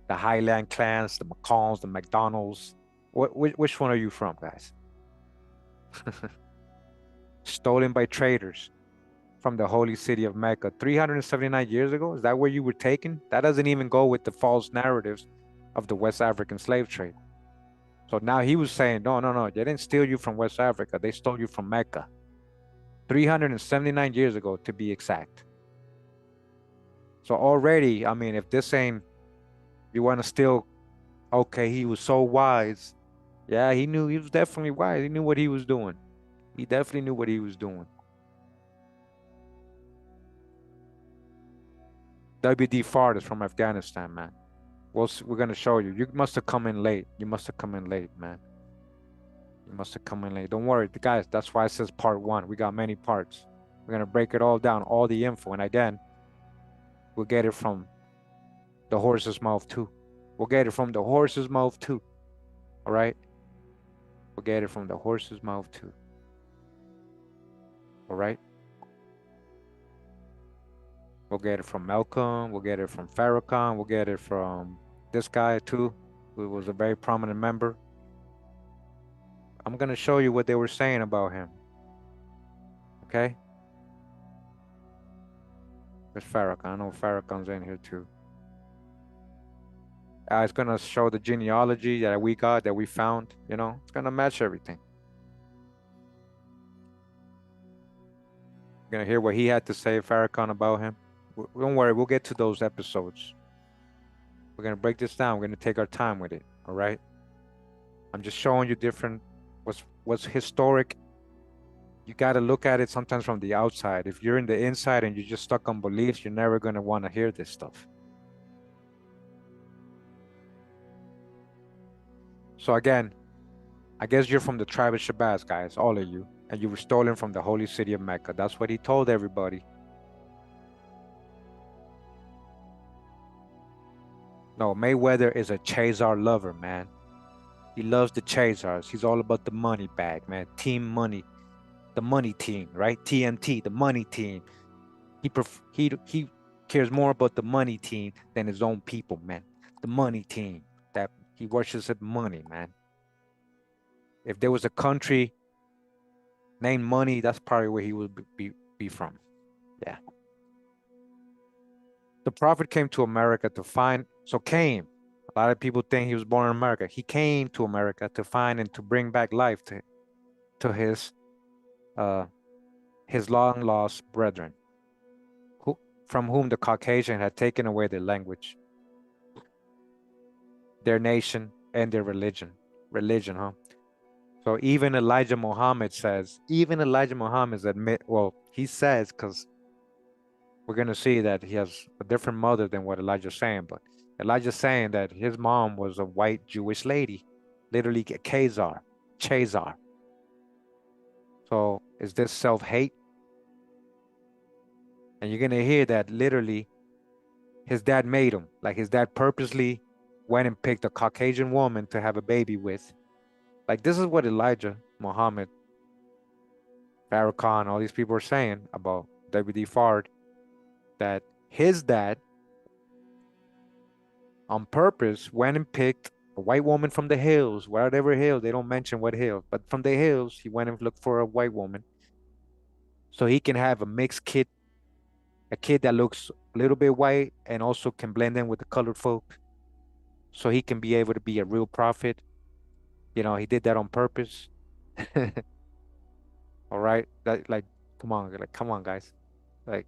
Speaker 1: the Highland clans, the McCalls, the McDonalds? Which one are you from, guys? Stolen by traders from the holy city of Mecca 379 years ago? Is that where you were taken? That doesn't even go with the false narratives of the West African slave trade. So now he was saying, no, no, no, they didn't steal you from West Africa. They stole you from Mecca 379 years ago, to be exact. So already, I mean, if this ain't, you want to still, okay, he was so wise. Yeah, he knew, he was definitely wise. He knew what he was doing. He definitely knew what he was doing. WD Fard is from Afghanistan, man. We're gonna show you. You must have come in late. You must have come in late, man. You must have come in late. Don't worry, guys. That's why it says part one. We got many parts. We're gonna break it all down, all the info, and again, we'll get it from the horse's mouth too. We'll get it from the horse's mouth too. All right. We'll get it from the horse's mouth too. All right. We'll get it from Malcolm. We'll get it from Farrakhan. We'll get it from this guy too, who was a very prominent member. I'm gonna show you what they were saying about him. Okay. There's Farrakhan. I know Farrakhan's in here too. It's gonna show the genealogy that we got, that we found. You know, it's gonna match everything. You're gonna hear what he had to say, Farrakhan, about him. Don't worry, we'll get to those episodes. We're gonna break this down. We're gonna take our time with it. All right. I'm just showing you different what's historic. You gotta look at it sometimes from the outside. If you're in the inside and you're just stuck on beliefs, you're never gonna want to hear this stuff. So again, I guess you're from the tribe of Shabazz, guys, all of you, and you were stolen from the holy city of Mecca. That's what he told everybody. No, Mayweather is a Chazar lover, man. He loves the Chazars. He's all about the money bag, man. Team money, the money team, right? TMT, the money team. He cares more about the money team than his own people, man. The money team. That he worships at money, man. If there was a country named Money, that's probably where he would be from. Yeah. The prophet came to America to find, so came. A lot of people think he was born in America. He came to America to find and to bring back life to uh his long lost brethren, who from whom the Caucasian had taken away their language, their nation, and their religion. Religion, huh? So even Elijah Muhammad admit, well, he says, because we're going to see that he has a different mother than what Elijah's saying, but Elijah's saying that his mom was a white Jewish lady, literally a Khazar, Chazar. So is this self-hate? And you're going to hear that literally his dad made him, like his dad purposely went and picked a Caucasian woman to have a baby with. Like this is what Elijah, Muhammad, Farrakhan, all these people are saying about W.D. Fard, that his dad on purpose went and picked a white woman from the hills, whatever hill, they don't mention what hill, but from the hills, he went and looked for a white woman so he can have a mixed kid, a kid that looks a little bit white and also can blend in with the colored folk so he can be able to be a real prophet. You know, he did that on purpose. All right. That like come on, guys. Like,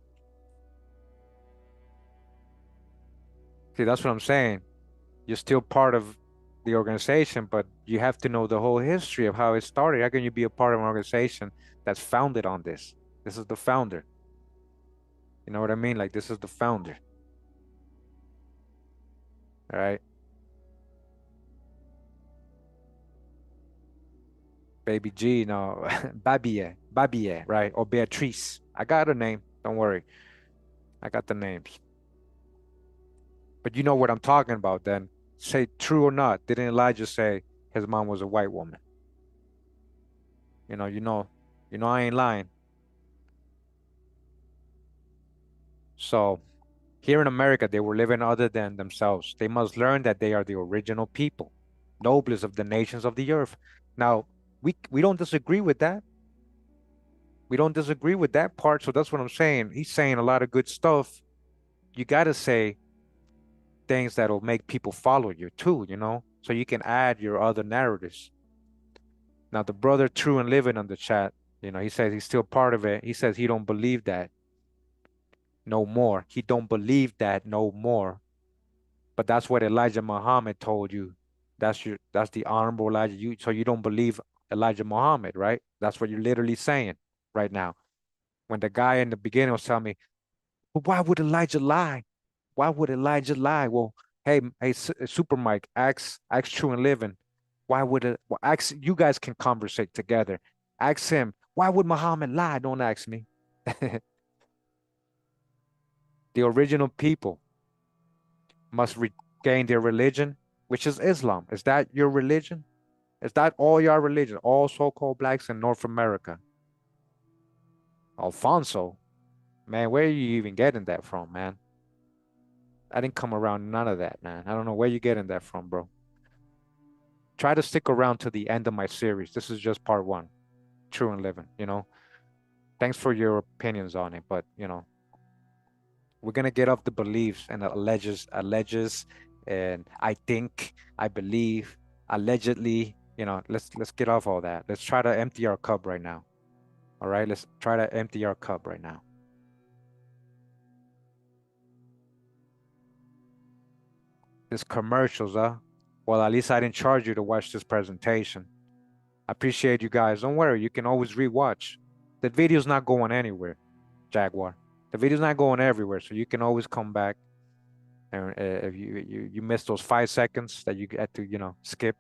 Speaker 1: see, that's what I'm saying. You're still part of the organization, but you have to know the whole history of how it started. How can you be a part of an organization that's founded on this? This is the founder. You know what I mean? Like this is the founder. All right. Baby G, no, Babie, right? Or Beatrice. I got her name. Don't worry. I got the names. But you know what I'm talking about then. Say true or not, didn't Elijah say his mom was a white woman? You know, I ain't lying. So here in America, they were living other than themselves. They must learn that they are the original people, noblest of the nations of the earth. Now, we don't disagree with that. We don't disagree with that part. So that's what I'm saying. He's saying a lot of good stuff. You got to say things that'll make people follow you too, so you can add your other narratives. Now, the brother True and Living on the chat, he says he's still part of it. He says he don't believe that no more. He don't believe that no more. But that's what Elijah Muhammad told you. That's the honorable Elijah. So you don't believe Elijah Muhammad, right? That's what you're literally saying right now. When the guy in the beginning was telling me, "But why would Elijah lie? Why would Elijah lie?" Well, hey, Super Mike, ask True and Living. Why would it? Well, ask you guys can conversate together. Ask him, why would Muhammad lie? Don't ask me. The original people must regain their religion, which is Islam. Is that your religion? Is that all your religion? All so-called blacks in North America? Alfonso, man, where are you even getting that from, man? I didn't come around none of that, man. I don't know where you're getting that from, bro. Try to stick around to the end of my series. This is just part one, True and Living. Thanks for your opinions on it, but, we're gonna get off the beliefs and alleges, and I think, I believe, allegedly. Let's get off all that. Let's try to empty our cup right now. All right, let's try to empty our cup right now. This commercials, huh? Well, at least I didn't charge you to watch this presentation. I appreciate you guys. Don't worry, you can always rewatch. The video's not going anywhere, Jaguar. The video's not going everywhere, so you can always come back. And if you missed those 5 seconds that you had to, skip,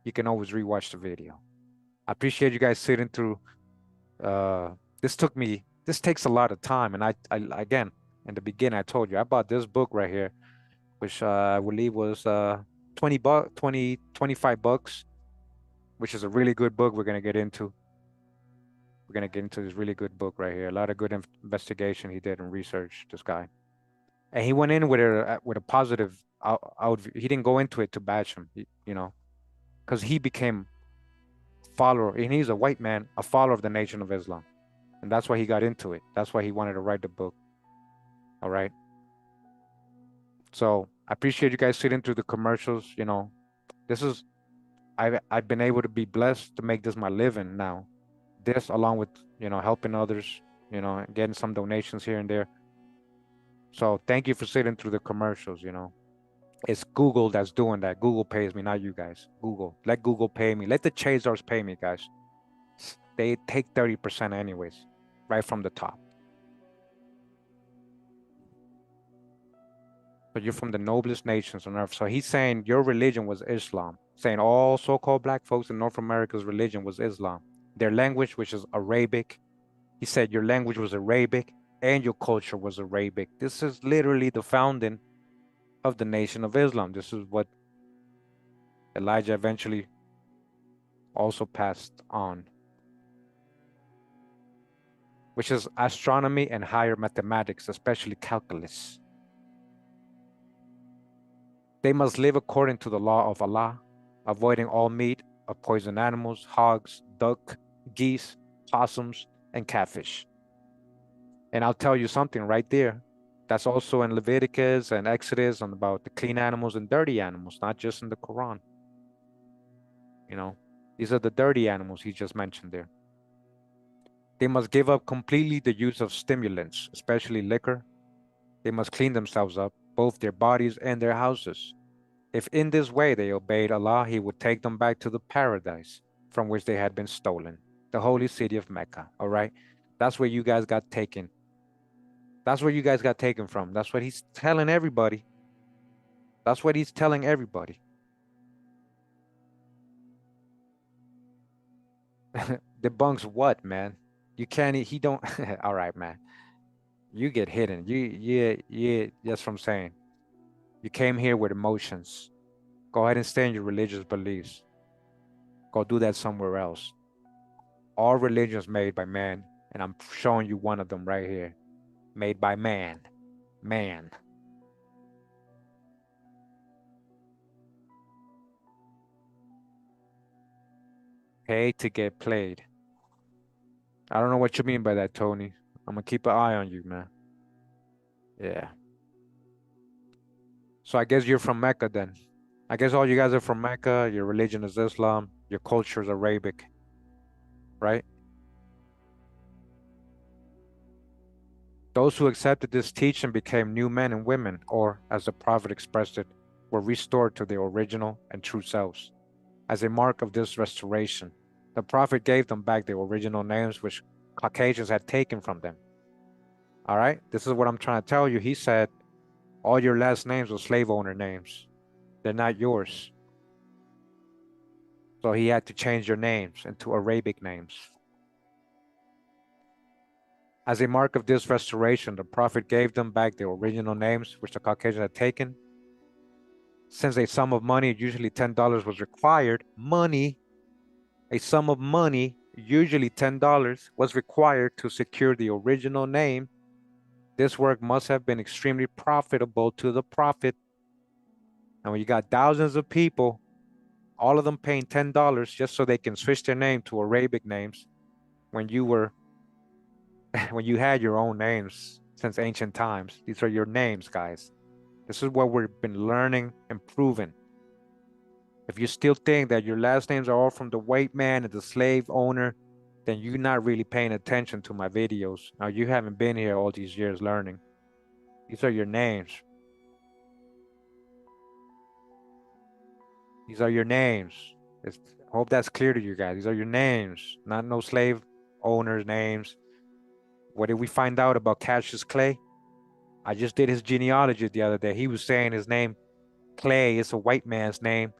Speaker 1: you can always rewatch the video. I appreciate you guys sitting through. Uh, this takes a lot of time, and I again, in the beginning, I told you I bought this book right here, which I believe was 25 bucks, which is a really good book. We're gonna get into. We're gonna get into this really good book right here. A lot of good investigation he did and research. This guy, and he went in with a positive out. He didn't go into it to bash him, because he became follower, and he's a white man, a follower of the Nation of Islam, and that's why he got into it. That's why he wanted to write the book. All right. So I appreciate you guys sitting through the commercials. This is I've been able to be blessed to make this my living now. This along with helping others, getting some donations here and there. So thank you for sitting through the commercials. It's Google that's doing that. Google pays me, not you guys. Let Google pay me. Let the Chasers pay me, guys. They take 30% anyways, right from the top. But you're from the noblest nations on earth. So he's saying your religion was Islam, saying all so-called black folks in North America's religion was Islam. Their language, which is Arabic. He said your language was Arabic and your culture was Arabic. This is literally the founding of the Nation of Islam. This is what Elijah eventually also passed on, which is astronomy and higher mathematics, especially calculus. They must live according to the law of Allah, avoiding all meat of poisoned animals, hogs, duck, geese, possums, and catfish. And I'll tell you something right there. That's also in Leviticus and Exodus on about the clean animals and dirty animals, not just in the Quran. These are the dirty animals he just mentioned there. They must give up completely the use of stimulants, especially liquor. They must clean themselves up, both their bodies and their houses. If in this way they obeyed Allah, He would take them back to the paradise from which they had been stolen, the holy city of Mecca. All right? That's where you guys got taken. That's where you guys got taken from. That's what He's telling everybody. That's what He's telling everybody. Debunks what, man? You can't, he don't, all right, man. You get hidden. Yeah, that's what I'm saying. You came here with emotions. Go ahead and stay in your religious beliefs. Go do that somewhere else. All religions made by man, and I'm showing you one of them right here. Made by man. Man. Pay to get played. I don't know what you mean by that, Tony. I'm gonna keep an eye on you, man. Yeah. So I guess you're from Mecca then. I guess all you guys are from Mecca. Your religion is Islam. Your culture is Arabic, right? Those who accepted this teaching became new men and women, or, as the Prophet expressed it, were restored to their original and true selves. As a mark of this restoration, the Prophet gave them back their original names, which Caucasians had taken from them. All right? This is what I'm trying to tell you. He said, all your last names were slave owner names. They're not yours. So he had to change your names into Arabic names. As a mark of this restoration, the Prophet gave them back their original names, which the Caucasians had taken. Since a sum of money, usually $10, was required, a sum of money, usually $10, was required to secure the original name. This work must have been extremely profitable to the Prophet. And when you got thousands of people, all of them paying $10 just so they can switch their name to Arabic names, when you were when you had your own names since ancient times. These are your names, guys. This is what we've been learning and proving. If you still think that your last names are all from the white man and the slave owner, then you're not really paying attention to my videos. Now, you haven't been here all these years learning. These are your names. These are your names. I hope that's clear to you guys. These are your names, not no slave owners' names. What did we find out about Cassius Clay? I just did his genealogy the other day. He was saying his name, Clay, is a white man's name.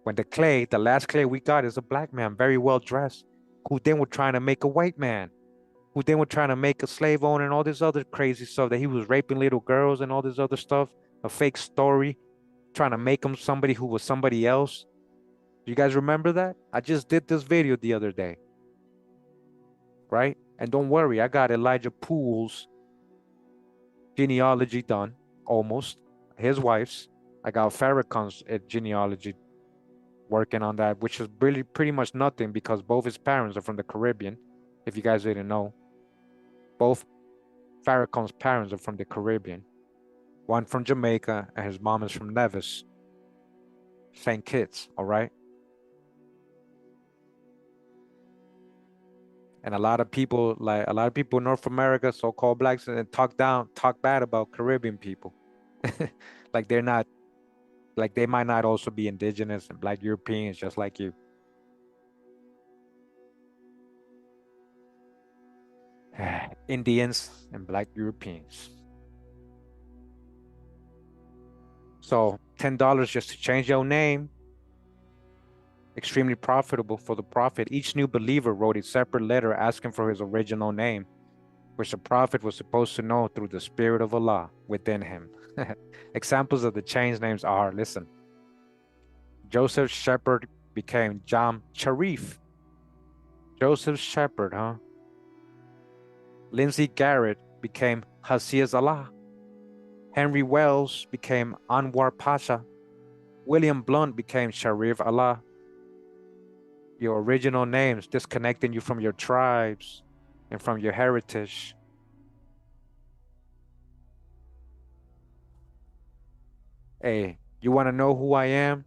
Speaker 1: When the last Clay we got is a black man, very well dressed, who then were trying to make a white man, who then were trying to make a slave owner and all this other crazy stuff, that he was raping little girls and all this other stuff, a fake story, trying to make him somebody who was somebody else. You guys remember that? I just did this video the other day, right? And don't worry, I got Elijah Poole's genealogy done, almost, his wife's. I got Farrakhan's genealogy working on that, which is really pretty much nothing because both his parents are from the Caribbean. If you guys didn't know, both Farrakhan's parents are from the Caribbean. One from Jamaica and his mom is from Nevis, St. Kitts, all right? And a lot of people in North America, so-called blacks, and talk bad about Caribbean people. Like they're not, like they might not also be indigenous and black Europeans just like you. Indians and black Europeans. So $10 just to change your name, extremely profitable for the Prophet. Each new believer wrote a separate letter asking for his original name, which the Prophet was supposed to know through the Spirit of Allah within him. Examples of the changed names are, listen, Joseph Shepherd became Jam Sharif. Joseph Shepherd, huh? Lindsay Garrett became Haziz Allah. Henry Wells became Anwar Pasha. William Blunt became Sharif Allah. Your original names disconnecting you from your tribes and from your heritage. Hey, you want to know who I am?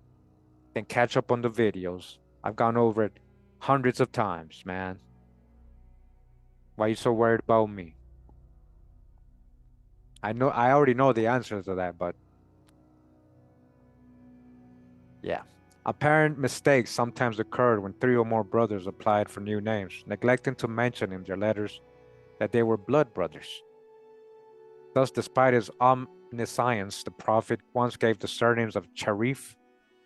Speaker 1: Then catch up on the videos. I've gone over it hundreds of times, man. Why are you so worried about me? I already know the answers to that, but yeah. Apparent mistakes sometimes occurred when three or more brothers applied for new names, neglecting to mention in their letters that they were blood brothers. Thus, despite his omniscience, the Prophet once gave the surnames of Sharif,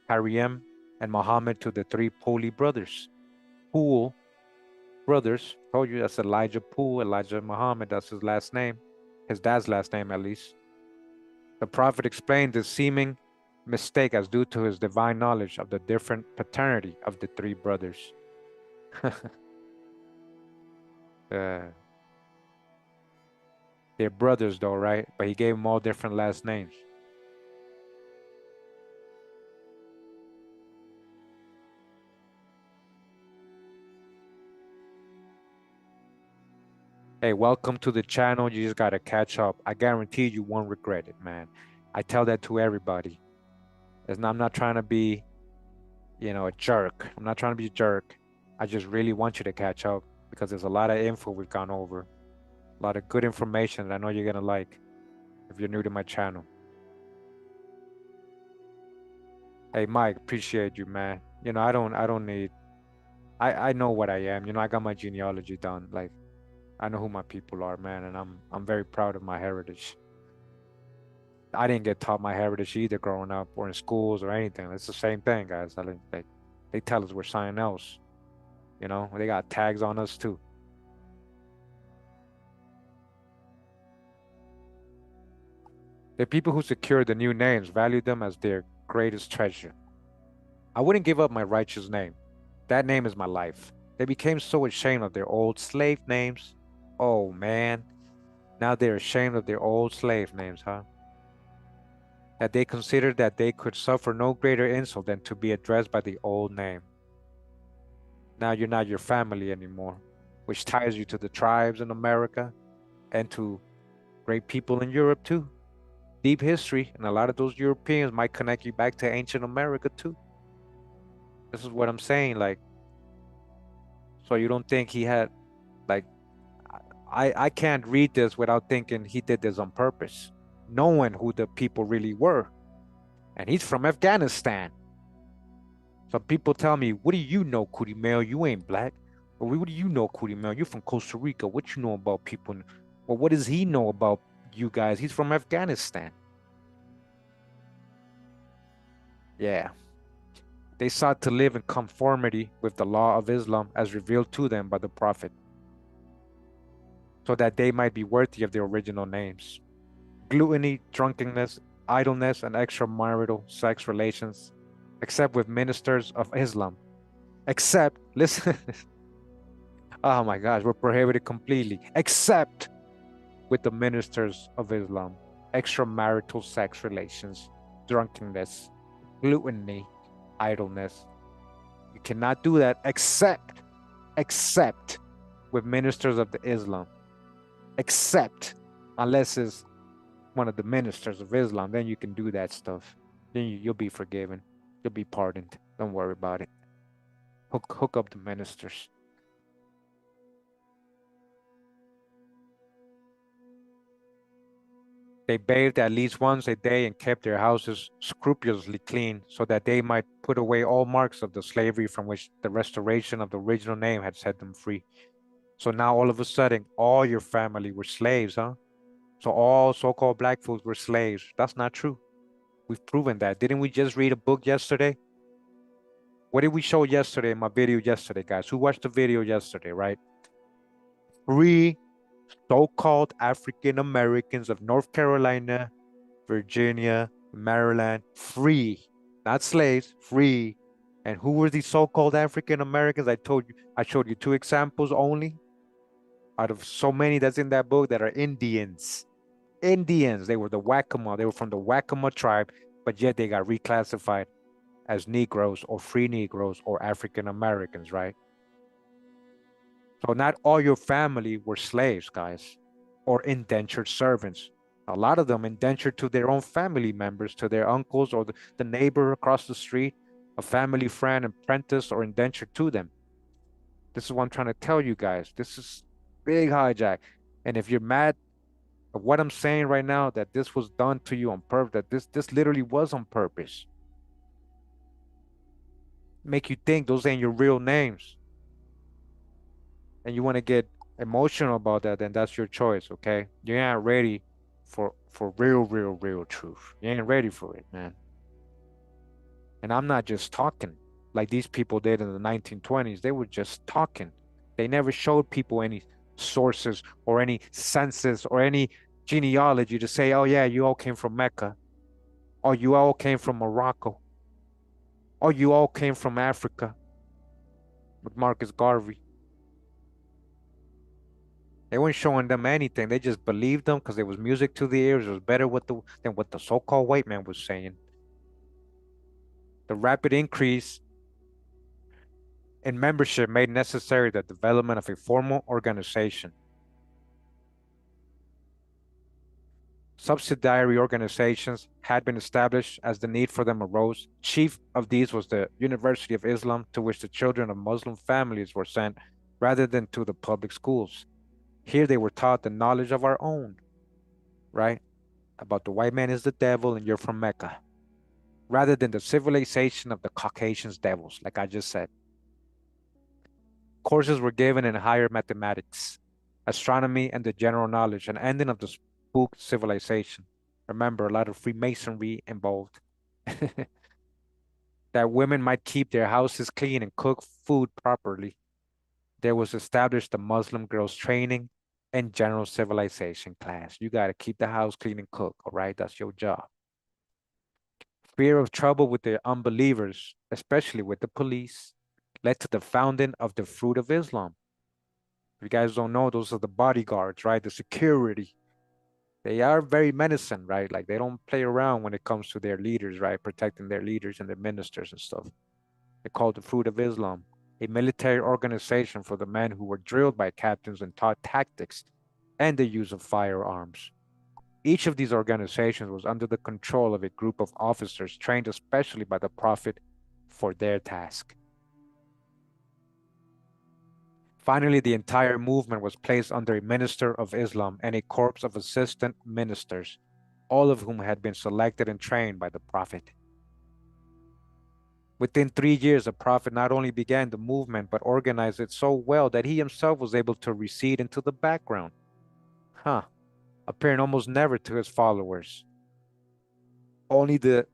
Speaker 1: Hariem, and Muhammad to the three Poli brothers. Pool brothers, told you that's Elijah Poole, Elijah Muhammad, that's his last name, his dad's last name at least. The Prophet explained this seeming mistake as due to his divine knowledge of the different paternity of the three brothers. uh, They're brothers though, right? But he gave them all different last names. Hey, welcome to the channel. You just gotta catch up. I guarantee you won't regret it, man. I tell that to everybody. I'm not trying to be, a jerk. I'm not trying to be a jerk. I just really want you to catch up because there's a lot of info we've gone over, a lot of good information that I know you're gonna like if you're new to my channel. Hey, Mike, appreciate you, man. I don't need. I know what I am. I got my genealogy done. Like, I know who my people are, man, and I'm very proud of my heritage. I didn't get taught my heritage either growing up or in schools or anything. It's the same thing, guys. They tell us we're something else. They got tags on us too. The people who secured the new names value them as their greatest treasure. I wouldn't give up my righteous name. That name is my life. They became so ashamed of their old slave names. Oh man, now they're ashamed of their old slave names, huh? That they considered that they could suffer no greater insult than to be addressed by the old name. Now you're not your family anymore, which ties you to the tribes in America and to great people in Europe too. Deep history, and a lot of those Europeans might connect you back to ancient America too. This is what I'm saying. Like, so you don't think he had, like, I can't read this without thinking he did this on purpose, knowing who the people really were. And he's from Afghanistan. Some people tell me, what do you know, Kurimeo? You ain't black. Or what do you know, Kurimeo? You're from Costa Rica. What you know about people? Well, what does he know about you guys? He's from Afghanistan. Yeah. They sought to live in conformity with the law of Islam as revealed to them by the Prophet, so that they might be worthy of their original names. Gluttony, drunkenness, idleness, and extramarital sex relations, except with ministers of Islam. Except, listen, oh my gosh, we're prohibited completely, except with the ministers of Islam. Extramarital sex relations, drunkenness, gluttony, idleness. You cannot do that except with ministers of the Islam. Except unless it's one of the ministers of Islam, then you can do that stuff. Then you'll be forgiven. You'll be pardoned. Don't worry about it. Hook up the ministers. They bathed at least once a day and kept their houses scrupulously clean so that they might put away all marks of the slavery from which the restoration of the original name had set them free. So now all of a sudden, all your family were slaves, huh? So all so-called black folks were slaves. That's not true. We've proven that. Didn't we just read a book yesterday? What did we show yesterday in my video yesterday, guys? Who watched the video yesterday, right? Free so-called African Americans of North Carolina, Virginia, Maryland, free, not slaves, free. And who were these so-called African Americans? I showed you two examples only out of so many that's in that book that are Indians. Indians, they were the Waccamaw, they were from the Waccamaw tribe, but yet they got reclassified as Negroes or free Negroes or African Americans, right? So not all your family were slaves, guys, or indentured servants. A lot of them indentured to their own family members, to their uncles or the neighbor across the street, a family friend, apprentice, or indentured to them. This is what I'm trying to tell you guys. This is big hijack. And if you're mad at what I'm saying right now, that this was done to you on purpose, that this literally was on purpose, make you think those ain't your real names, and you want to get emotional about that, then that's your choice, okay? You ain't ready for real truth. You ain't ready for it, man. And I'm not just talking like these people did in the 1920s. They were just talking. They never showed people any sources or any census or any genealogy to say, oh yeah, you all came from Mecca, or you all came from Morocco, or you all came from Africa with Marcus Garvey. They weren't showing them anything. They just believed them because it was music to the ears. It was better than what the so-called white man was saying. The rapid increase in membership made necessary the development of a formal organization. Subsidiary organizations had been established as the need for them arose. Chief of these was the University of Islam, to which the children of Muslim families were sent rather than to the public schools. Here they were taught the knowledge of our own, right? About the white man is the devil and you're from Mecca, rather than the civilization of the Caucasians devils, like I just said. Courses were given in higher mathematics, astronomy, and the general knowledge, an ending of the spooked civilization. Remember, a lot of Freemasonry involved. That women might keep their houses clean and cook food properly. There was established the Muslim girls training and general civilization class. You got to keep the house clean and cook, all right? That's your job. Fear of trouble with the unbelievers, especially with the police, led to the founding of the Fruit of Islam. If you guys don't know, those are the bodyguards, right? The security. They are very menacing, right? Like they don't play around when it comes to their leaders, right? Protecting their leaders and their ministers and stuff. They're called the Fruit of Islam, a military organization for the men who were drilled by captains and taught tactics and the use of firearms. Each of these organizations was under the control of a group of officers trained especially by the Prophet for their task. Finally, the entire movement was placed under a minister of Islam and a corps of assistant ministers, all of whom had been selected and trained by the Prophet. Within 3 years, the Prophet not only began the movement, but organized it so well that he himself was able to recede into the background, appearing almost never to his followers. Only the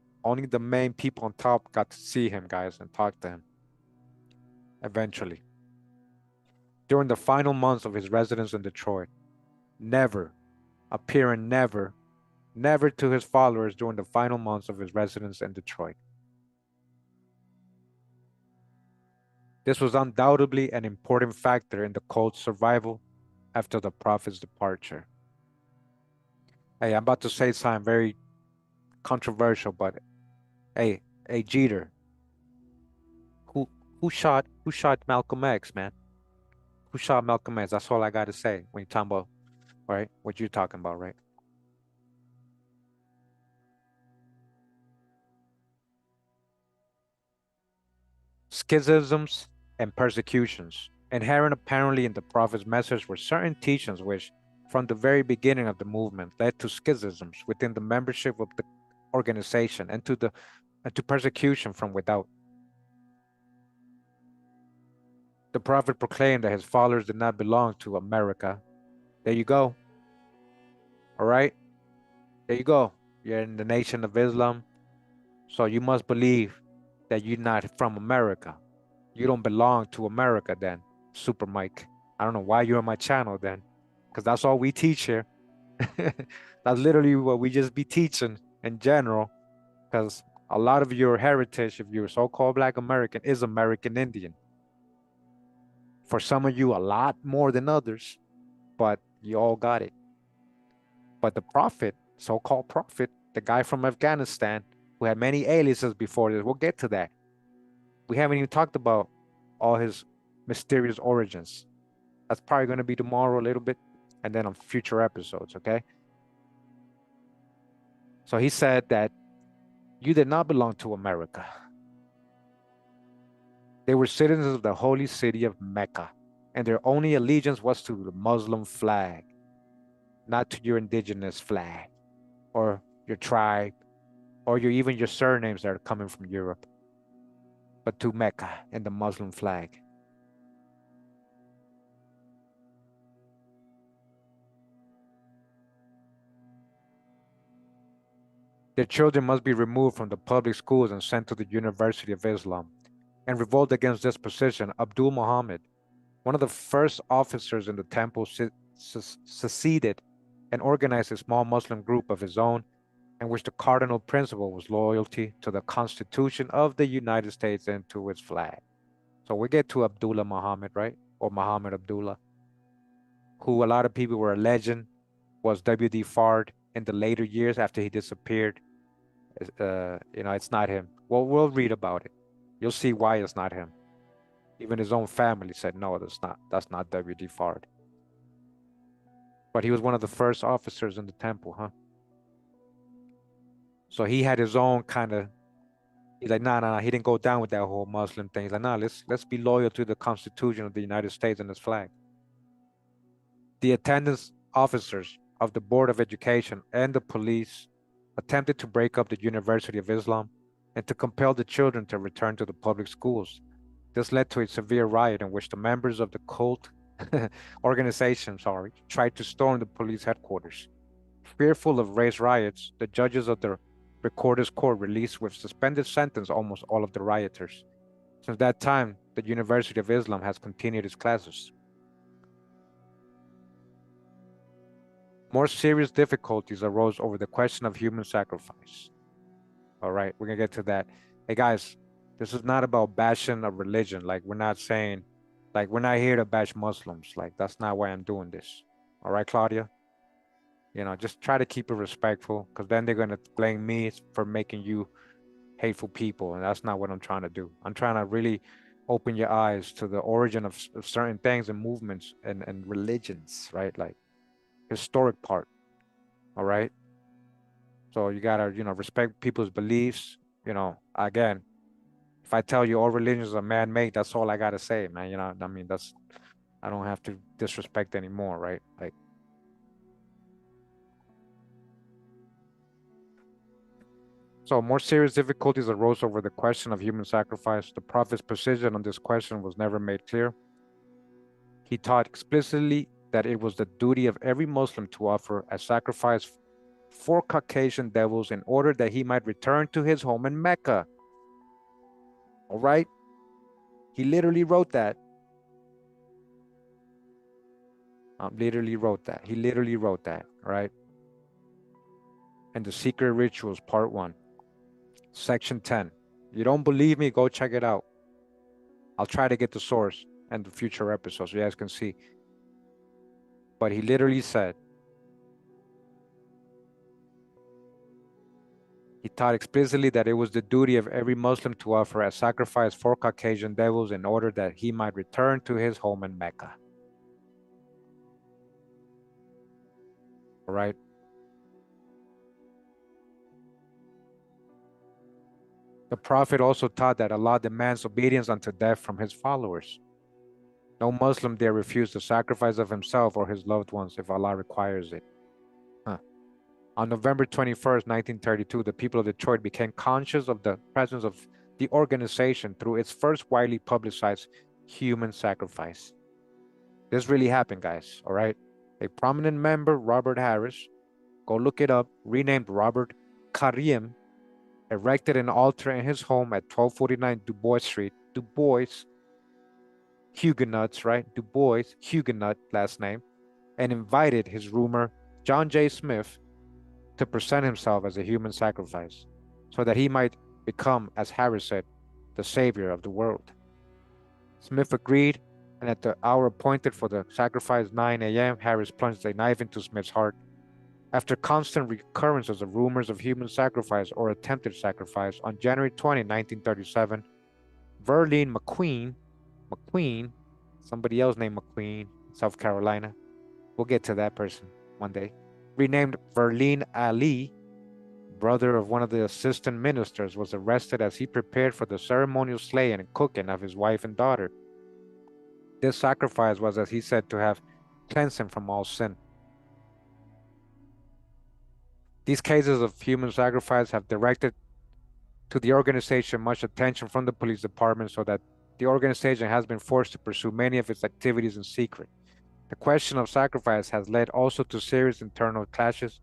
Speaker 1: main people on top got to see him, guys, and talk to him eventually. During the final months of his residence in Detroit, never to his followers during the final months of his residence in Detroit. This was undoubtedly an important factor in the cult's survival after the Prophet's departure. Hey, I'm about to say something very controversial, but hey, Jeter, who who shot Malcolm X, man? Who shot Malcolm X? That's all I gotta say when you're talking about, right? What you're talking about, right? Schisms and persecutions. Inherent apparently in the Prophet's message were certain teachings which, from the very beginning of the movement, led to schisms within the membership of the organization and to persecution from without. The Prophet proclaimed that his followers did not belong to America. There you go. All right? There you go. You're in the Nation of Islam, so you must believe that you're not from America. You don't belong to America then, Super Mike. I don't know why you're on my channel then, because that's all we teach here. That's literally what we just be teaching in general, because a lot of your heritage, if you're so-called Black American, is American Indian. For some of you, a lot more than others, but you all got it. But the Prophet, so-called Prophet, the guy from Afghanistan, who had many aliases before this, we'll get to that. We haven't even talked about all his mysterious origins. That's probably going to be tomorrow a little bit, and then on future episodes, okay? So he said that you did not belong to America. They were citizens of the holy city of Mecca, and their only allegiance was to the Muslim flag, not to your indigenous flag, or your tribe, or even your surnames that are coming from Europe, but to Mecca and the Muslim flag. Their children must be removed from the public schools and sent to the University of Islam. And revolt against this position, Abdul Muhammad, one of the first officers in the temple, seceded and organized a small Muslim group of his own, in which the cardinal principle was loyalty to the Constitution of the United States and to its flag. So we get to Abdullah Muhammad, right? Or Muhammad Abdullah. who a lot of people were alleging was W.D. Fard in the later years after he disappeared. It's not him. Well, we'll read about it. You'll see why it's not him. Even his own family said, no, that's not W.D. Fard. But he was one of the first officers in the temple, huh? So he had his own kind of. He's like, nah. He didn't go down with that whole Muslim thing. He's like, nah, let's be loyal to the Constitution of the United States and its flag. The attendance officers of the Board of Education and the police attempted to break up the University of Islam and to compel the children to return to the public schools. This led to a severe riot in which the members of the cult organization, tried to storm the police headquarters. Fearful of race riots, the judges of the Recorder's Court released with suspended sentence almost all of the rioters. Since that time, the University of Islam has continued its classes. More serious difficulties arose over the question of human sacrifice. All right, we're gonna get to that. Hey guys, this is not about bashing a religion. Like, we're not saying, like, we're not here to bash Muslims. Like, that's not why I'm doing this. All right, Claudia? Just try to keep it respectful, because then they're gonna blame me for making you hateful people, and that's not what I'm trying to do. I'm trying to really open your eyes to the origin of certain things and movements and religions, right? Like, historic part. All right. So you gotta, respect people's beliefs. Again, if I tell you all religions are man-made, that's all I gotta say, man. I mean, I don't have to disrespect anymore, right? Like, so more serious difficulties arose over the question of human sacrifice. The Prophet's position on this question was never made clear. He taught explicitly that it was the duty of every Muslim to offer a sacrifice for Caucasian devils in order that he might return to his home in Mecca. All right? He literally wrote that. He literally wrote that, right? And the Secret Rituals, Part 1, Section 10. You don't believe me? Go check it out. I'll try to get the source and the future episodes so you guys can see. But he literally said, he taught explicitly that it was the duty of every Muslim to offer a sacrifice for Caucasian devils in order that he might return to his home in Mecca. All right? The Prophet also taught that Allah demands obedience unto death from his followers. No Muslim dare refuse the sacrifice of himself or his loved ones if Allah requires it. On November 21st, 1932, the people of Detroit became conscious of the presence of the organization through its first widely publicized human sacrifice. This really happened, guys, all right? A prominent member, Robert Harris, go look it up, renamed Robert Karim, erected an altar in his home at 1249 Du Bois Street. Du Bois, Huguenots, right? Du Bois, Huguenot last name, and invited his roomer, John J. Smith, to present himself as a human sacrifice so that he might become, as Harris said, the savior of the world. Smith agreed, and at the hour appointed for the sacrifice, 9 a.m., Harris plunged a knife into Smith's heart. After constant recurrences of rumors of human sacrifice or attempted sacrifice, on January 20, 1937, Verlene McQueen, somebody else named McQueen, South Carolina, we'll get to that person one day, renamed Verlene Ali, brother of one of the assistant ministers, was arrested as he prepared for the ceremonial slaying and cooking of his wife and daughter. This sacrifice was, as he said, to have cleansed him from all sin. These cases of human sacrifice have directed to the organization much attention from the police department, so that the organization has been forced to pursue many of its activities in secret. The question of sacrifice has led also to serious internal clashes.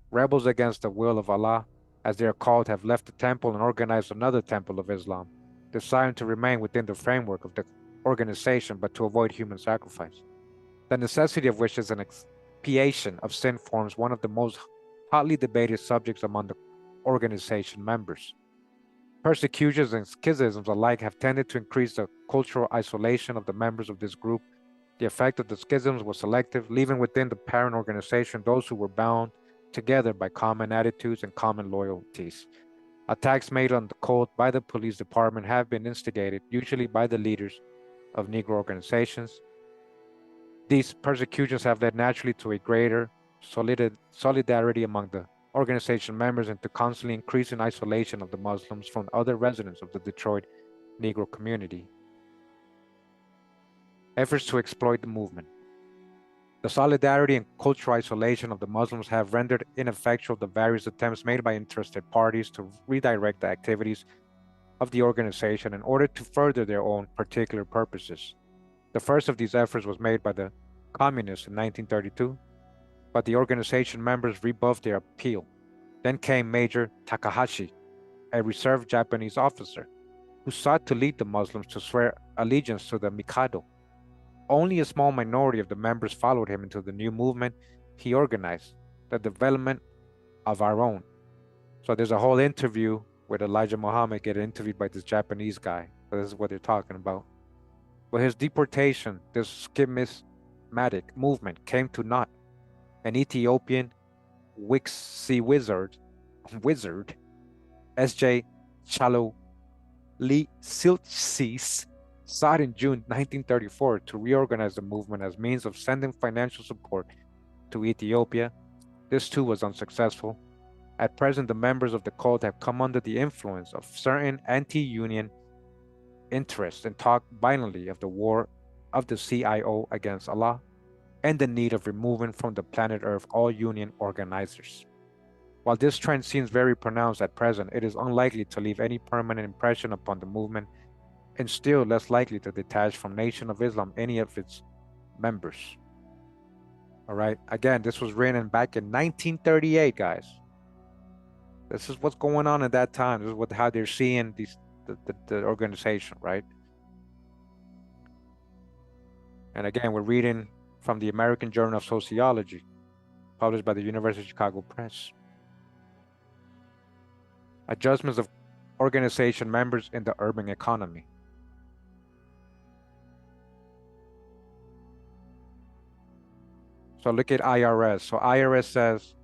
Speaker 1: Rebels against the will of Allah, as they are called, have left the temple and organized another temple of Islam, desiring to remain within the framework of the organization but to avoid human sacrifice. The necessity of which is an expiation of sin forms one of the most hotly debated subjects among the organization members. Persecutions and schisms alike have tended to increase the cultural isolation of the members of this group. The effect of the schisms was selective, leaving within the parent organization those who were bound together by common attitudes and common loyalties. Attacks made on the cult by the police department have been instigated, usually by the leaders of Negro organizations. These persecutions have led naturally to a greater solidarity among the organization members and to constantly increasing isolation of the Muslims from other residents of the Detroit Negro community. Efforts to exploit the movement. The solidarity and cultural isolation of the Muslims have rendered ineffectual the various attempts made by interested parties to redirect the activities of the organization in order to further their own particular purposes. The first of these efforts was made by the communists in 1932, but the organization members rebuffed their appeal. Then came Major Takahashi, a reserve Japanese officer, who sought to lead the Muslims to swear allegiance to the Mikado. Only a small minority of the members followed him into the new movement he organized, the development of our own. So there's a whole interview with Elijah Muhammad getting interviewed by this Japanese guy. So this is what they're talking about. But his deportation, this schismatic movement, came to naught. An Ethiopian Wixie wizard, S.J. Chaloli Siltsis, sought in June 1934 to reorganize the movement as means of sending financial support to Ethiopia. This too was unsuccessful. At present, the members of the cult have come under the influence of certain anti-union interests and talk violently of the war of the CIO against Allah and the need of removing from the planet Earth all union organizers. While this trend seems very pronounced at present, it is unlikely to leave any permanent impression upon the movement and still less likely to detach from Nation of Islam any of its members. All right, again, this was written back in 1938, guys. This is what's going on at that time. This is how they're seeing the organization, right? And again, we're reading from the American Journal of Sociology, published by the University of Chicago Press. Adjustments of organization members in the urban economy. So look at IRS. So IRS says,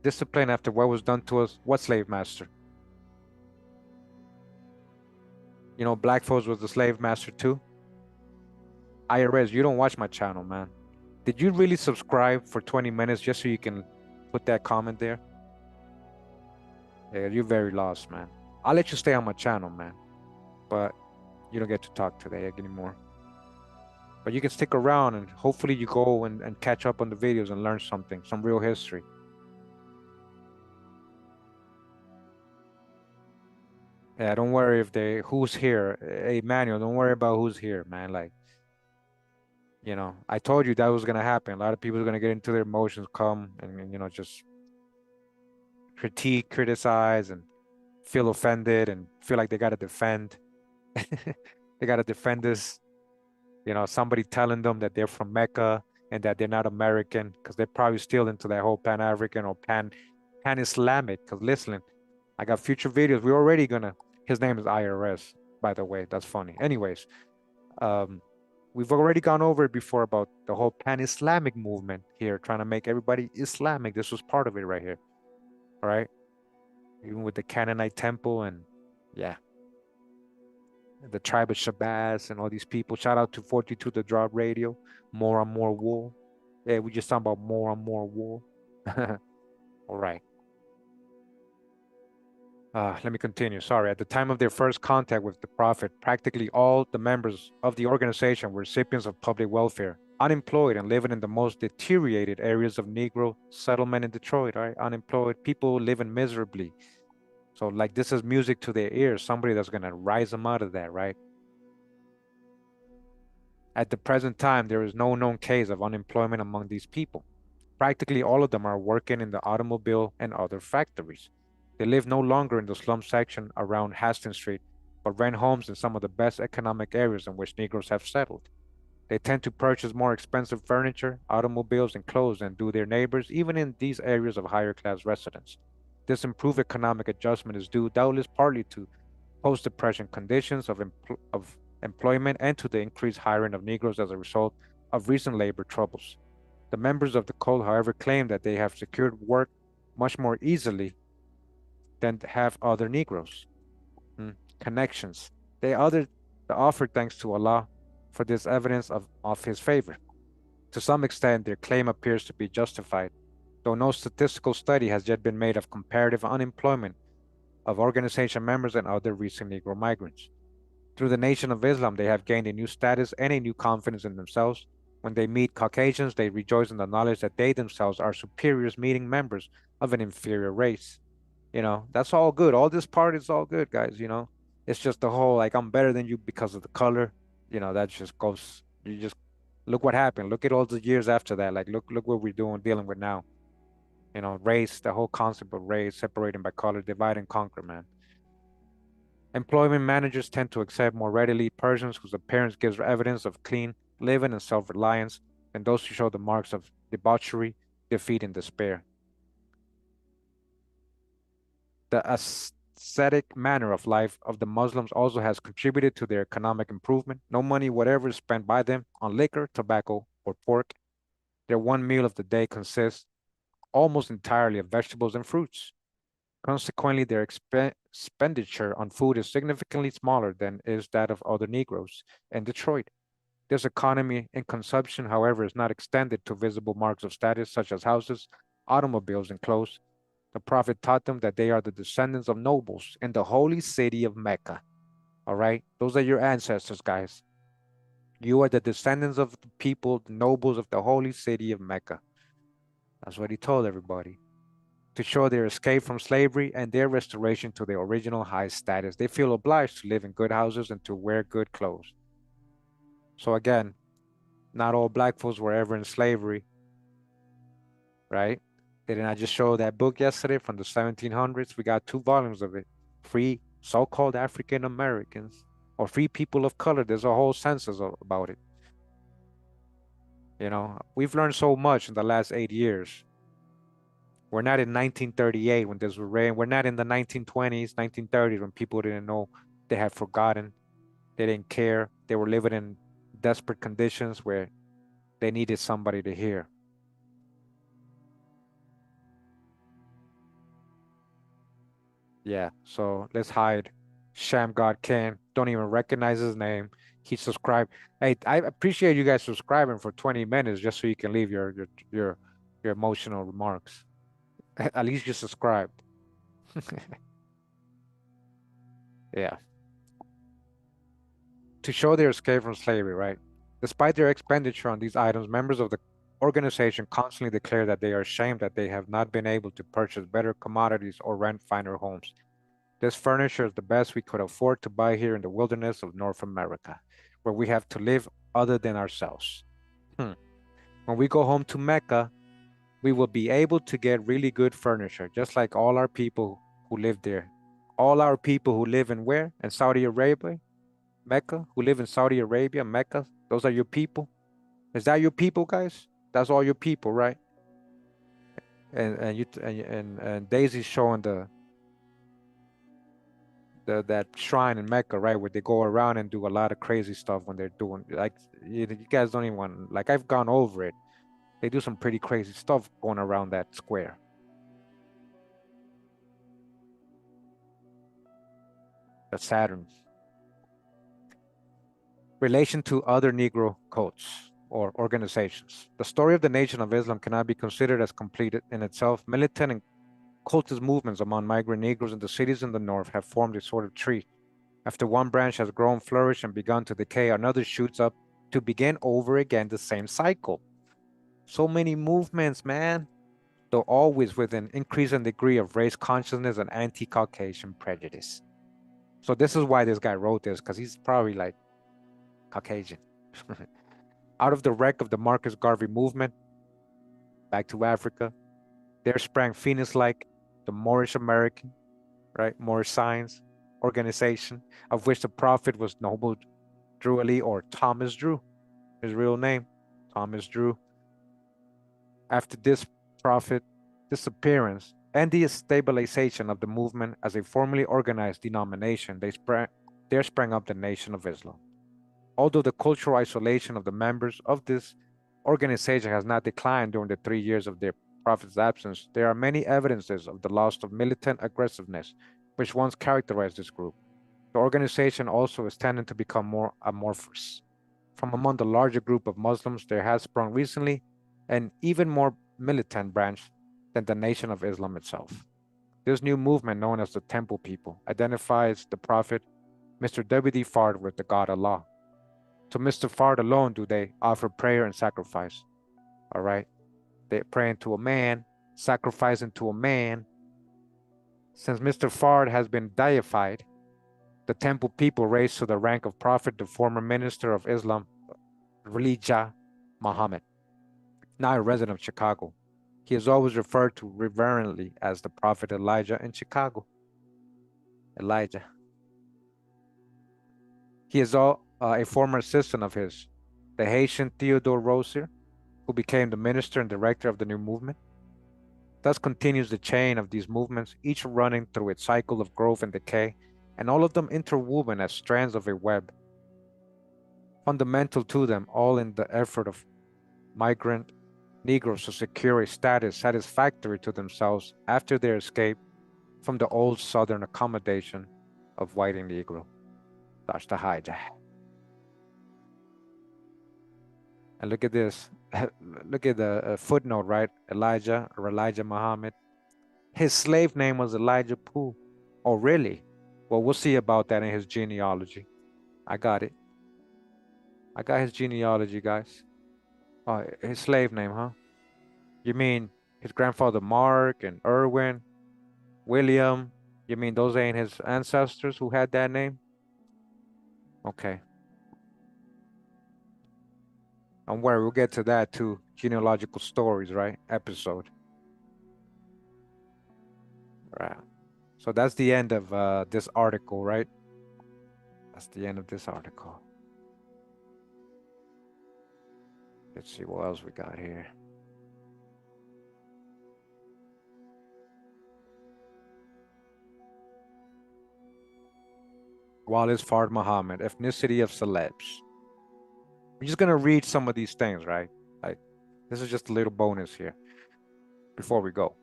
Speaker 1: discipline after what was done to us. What slave master? You know, black folks was the slave master too. IRS, you don't watch my channel, man. Did you really subscribe for 20 minutes just so you can put that comment there? Yeah, you're very lost, man. I'll let you stay on my channel, man. But you don't get to talk today anymore. But you can stick around and hopefully you go and catch up on the videos and learn something, some real history. Yeah, don't worry if who's here. Hey, Manuel, don't worry about who's here, man. Like, you know, I told you that was gonna happen. A lot of people are gonna get into their emotions, come and you know, just critique, criticize, and feel offended and feel like they gotta defend. They gotta defend this. You know, somebody telling them that they're from Mecca and that they're not American because they're probably still into that whole Pan-African or Pan-Islamic. Because listen, I got future videos. We're already gonna. His name is IRS, by the way. That's funny. Anyways, we've already gone over it before about the whole Pan-Islamic movement here, trying to make everybody Islamic. This was part of it right here. All right, even with the Canaanite temple and yeah. The tribe of Shabazz and all these people. Shout out to 42 The Drop Radio. More on more wool. Yeah, we just talking about more on more wool. All right. Let me continue. Sorry. At the time of their first contact with the Prophet, practically all the members of the organization were recipients of public welfare, unemployed and living in the most deteriorated areas of Negro settlement in Detroit. All right, unemployed people living miserably. So like this is music to their ears, somebody that's gonna rise them out of that, right? At the present time, there is no known case of unemployment among these people. Practically all of them are working in the automobile and other factories. They live no longer in the slum section around Hastings Street, but rent homes in some of the best economic areas in which Negroes have settled. They tend to purchase more expensive furniture, automobiles, and clothes than do their neighbors, even in these areas of higher class residents. This improved economic adjustment is due doubtless partly to post-depression conditions of employment and to the increased hiring of Negroes as a result of recent labor troubles. The members of the cult, however, claim that they have secured work much more easily than have other Negroes. Connections. They offer thanks to Allah for this evidence of His favor. To some extent, their claim appears to be justified, though no statistical study has yet been made of comparative unemployment of organization members and other recent Negro migrants. Through the Nation of Islam, they have gained a new status and a new confidence in themselves. When they meet Caucasians, they rejoice in the knowledge that they themselves are superiors meeting members of an inferior race. That's all good. All this part is all good, guys. It's just the whole, like, I'm better than you because of the color. That just goes, you just look what happened. Look at all the years after that. Like, look what we're dealing with now. Race, the whole concept of race, separating by color, divide and conquer, man. Employment managers tend to accept more readily persons whose appearance gives evidence of clean living and self-reliance than those who show the marks of debauchery, defeat, and despair. The ascetic manner of life of the Muslims also has contributed to their economic improvement. No money whatever is spent by them on liquor, tobacco, or pork. Their one meal of the day consists almost entirely of vegetables and fruits. Consequently, their expenditure on food is significantly smaller than is that of other Negroes in Detroit. This economy in consumption, however, is not extended to visible marks of status such as houses, automobiles, and clothes. The Prophet taught them that they are the descendants of nobles in the holy city of Mecca. All right? Those are your ancestors, guys. You are the descendants of the people, the nobles of the holy city of Mecca. That's what he told everybody. To show their escape from slavery and their restoration to their original high status. They feel obliged to live in good houses and to wear good clothes. So again, not all black folks were ever in slavery, right? Didn't I just show that book yesterday from the 1700s? We got 2 volumes of it. Free so-called African Americans or free people of color. There's a whole census about it. We've learned so much in the last 8 years. We're not in 1938 when this was written. We're not in the 1920s, 1930s when people didn't know, they had forgotten, they didn't care. They were living in desperate conditions where they needed somebody to hear. Yeah, so let's hide Sham God Ken. Don't even recognize his name. He subscribed. Hey, I appreciate you guys subscribing for 20 minutes just so you can leave your emotional remarks. At least you subscribed. Yeah. To show their escape from slavery, right? Despite their expenditure on these items, members of the organization constantly declare that they are ashamed that they have not been able to purchase better commodities or rent finer homes. This furniture is the best we could afford to buy here in the wilderness of North America, where we have to live other than ourselves. When we go home to Mecca, we will be able to get really good furniture, just like all our people who live there. All our people who live in where? In Saudi Arabia, Mecca, who live in Saudi Arabia, Mecca. Those are your people. Is that your people, guys? That's all your people, right? And Daisy's showing that shrine in Mecca, right, where they go around and do a lot of crazy stuff when they're doing, like, you guys don't even want, like, I've gone over it. They do some pretty crazy stuff going around that square. That's Saturn. Relation to other Negro cults or organizations. The story of the Nation of Islam cannot be considered as complete in itself. Militant and cultist movements among migrant Negroes in the cities in the north have formed a sort of tree. After one branch has grown, flourished, and begun to decay, another shoots up to begin over again the same cycle. So many movements, man, though always with an increasing degree of race consciousness and anti-Caucasian prejudice. So this is why this guy wrote this, because he's probably like Caucasian. Out of the wreck of the Marcus Garvey movement, back to Africa, there sprang Phoenix like the Moorish American, right? Moorish Science Organization, of which the prophet was Noble Drew Ali, or Thomas Drew, his real name, Thomas Drew. After this prophet disappearance and the stabilization of the movement as a formally organized denomination, there sprang up the Nation of Islam. Although the cultural isolation of the members of this organization has not declined during the 3 years of their prophet's absence, there are many evidences of the loss of militant aggressiveness which once characterized this group. The organization also is tending to become more amorphous. From among the larger group of Muslims, there has sprung recently an even more militant branch than the Nation of Islam itself. This new movement, known as the Temple People, identifies the Prophet, Mr. W.D. Fard, with the God Allah. To Mr. Fard alone do they offer prayer and sacrifice. All right? They're praying to a man, sacrificing to a man. Since Mr. Fard has been deified, the Temple People raised to the rank of Prophet the former minister of Islam, Elijah Muhammad, now a resident of Chicago. He is always referred to reverently as the Prophet Elijah in Chicago. Elijah. He is a former assistant of his, the Haitian Theodore Rosier, who became the minister and director of the new movement. Thus continues the chain of these movements, each running through its cycle of growth and decay, and all of them interwoven as strands of a web. Fundamental to them, all in the effort of migrant Negroes to secure a status satisfactory to themselves after their escape from the old Southern accommodation of white and Negro. That's the hijack. And look at this. Look at the footnote, right? Elijah or Elijah Muhammad. His slave name was Elijah Pooh. Oh, really? Well, we'll see about that in his genealogy. I got it. I got his genealogy, guys. Oh, his slave name, huh? You mean his grandfather Mark and Irwin, William? You mean those ain't his ancestors who had that name? Okay. Don't worry, we'll get to that too. Genealogical stories, right? Episode. Right. So that's the end of this article, right? That's the end of this article. Let's see what else we got here. Wallace Fard Muhammad, ethnicity of celebs. I'm just gonna read some of these things, right? Like, this is just a little bonus here before we go.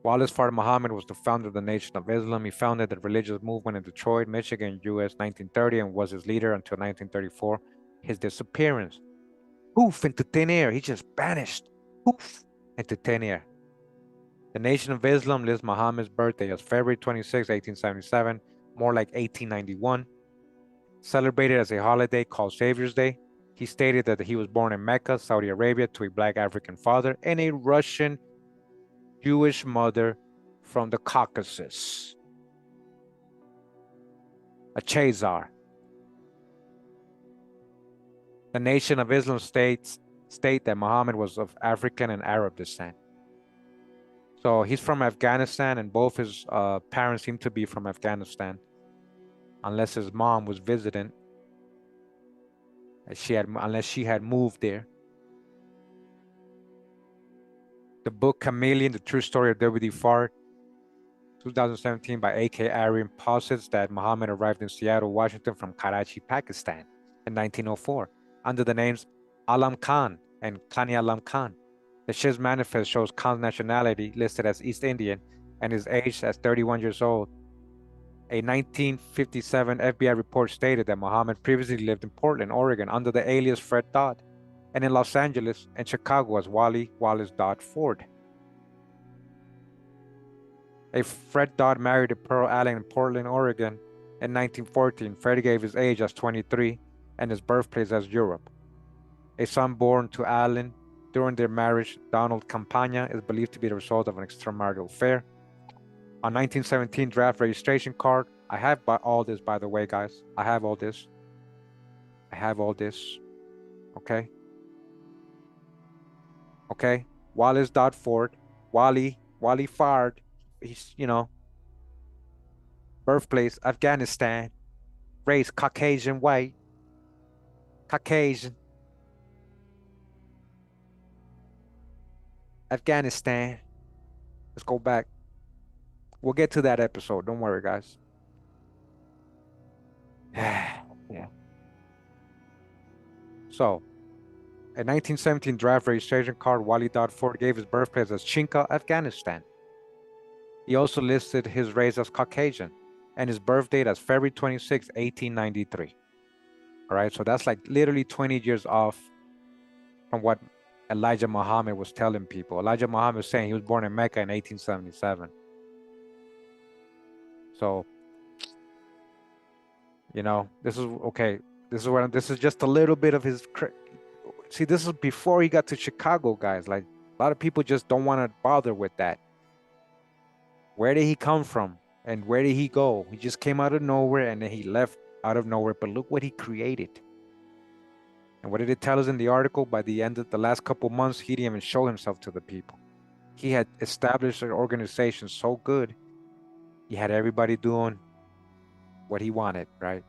Speaker 1: Wallace Fard Muhammad was the founder of the Nation of Islam. He founded the religious movement in Detroit, Michigan, U.S. 1930, and was its leader until 1934. His disappearance. Poof, into thin air. He just vanished. Poof, into thin air. The Nation of Islam lists Muhammad's birthday as February 26, 1877, more like 1891. Celebrated as a holiday called Savior's Day. He stated that he was born in Mecca, Saudi Arabia, to a black African father and a Russian Jewish mother from the Caucasus. A Chazar. The Nation of Islam state that Muhammad was of African and Arab descent. So he's from Afghanistan, and both his parents seem to be from Afghanistan, unless his mom was visiting. Unless she had moved there. The book Chameleon, The True Story of W.D. Fard, 2017 by A.K. Arian, posits that Muhammad arrived in Seattle, Washington from Karachi, Pakistan in 1904 under the names Alam Khan and Khani Alam Khan. The Shiz manifest shows Khan's nationality listed as East Indian and his age as 31 years old. A 1957 FBI report stated that Muhammad previously lived in Portland, Oregon under the alias Fred Dodd, and in Los Angeles and Chicago as Wally Wallace Dodd Ford. A Fred Dodd married a Pearl Allen in Portland, Oregon in 1914. Fred gave his age as 23 and his birthplace as Europe. A son born to Allen during their marriage, Donald Campagna, is believed to be the result of an extramarital affair. A 1917 draft registration card. I have all this, by the way, guys. I have all this. Okay. Okay. Wallace Dodd Ford. Wally Fard. He's, birthplace, Afghanistan. Race, Caucasian white. Caucasian. Afghanistan. Let's go back. We'll get to that episode. Don't worry, guys. Yeah. So, a 1917 draft registration card, Wally Ford gave his birthplace as Chinka, Afghanistan. He also listed his race as Caucasian and his birth date as February 26, 1893. All right, so that's like literally 20 years off from what Elijah Muhammad was telling people. Elijah Muhammad was saying he was born in Mecca in 1877. So, this is okay. This is just a little bit of his. See, this is before he got to Chicago, guys. Like, a lot of people just don't want to bother with that. Where did he come from? And where did he go? He just came out of nowhere and then he left out of nowhere. But look what he created. And what did it tell us in the article? By the end of the last couple months, he didn't even show himself to the people. He had established an organization so good, he had everybody doing what he wanted, right?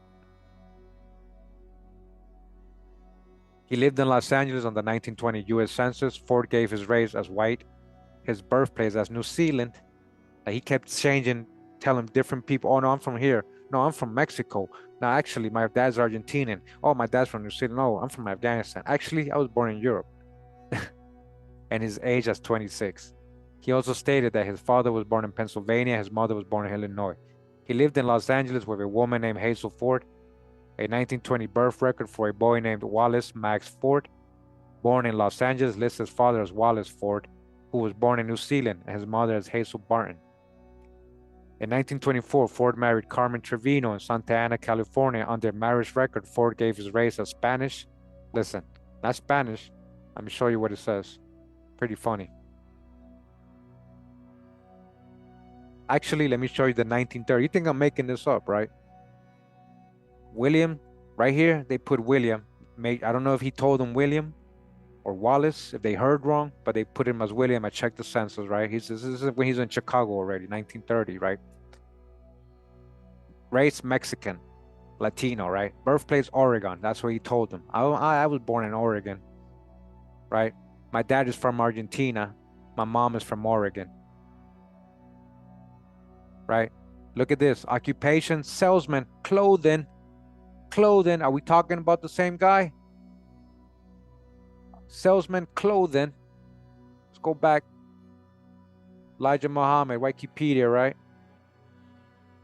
Speaker 1: He lived in Los Angeles on the 1920 U.S. Census. Ford gave his race as white, his birthplace as New Zealand. He kept changing, telling different people, oh, no, I'm from here. No, I'm from Mexico. No, actually, my dad's Argentinian. Oh, my dad's from New Zealand. No, I'm from Afghanistan. Actually, I was born in Europe. And his age as 26. He also stated that his father was born in Pennsylvania, his mother was born in Illinois. He lived in Los Angeles with a woman named Hazel Ford, a 1920 birth record for a boy named Wallace Max Ford. Born in Los Angeles, lists his father as Wallace Ford, who was born in New Zealand, and his mother as Hazel Barton. In 1924, Ford married Carmen Trevino in Santa Ana, California. On their marriage record, Ford gave his race as Spanish. Listen, not Spanish. Let me show you what it says. Pretty funny. Actually, let me show you the 1930. You think I'm making this up, right? William, right here, they put William. I don't know if he told them William or Wallace, if they heard wrong, but they put him as William. I checked the census, right? This is when he's in Chicago already, 1930, right? Race, Mexican, Latino, right? Birthplace, Oregon. That's what he told them. I was born in Oregon, right? My dad is from Argentina. My mom is from Oregon, right? Look at this. Occupation, salesman, clothing. Are we talking about the same guy? Salesman, clothing. Let's go back. Elijah Muhammad, Wikipedia, right?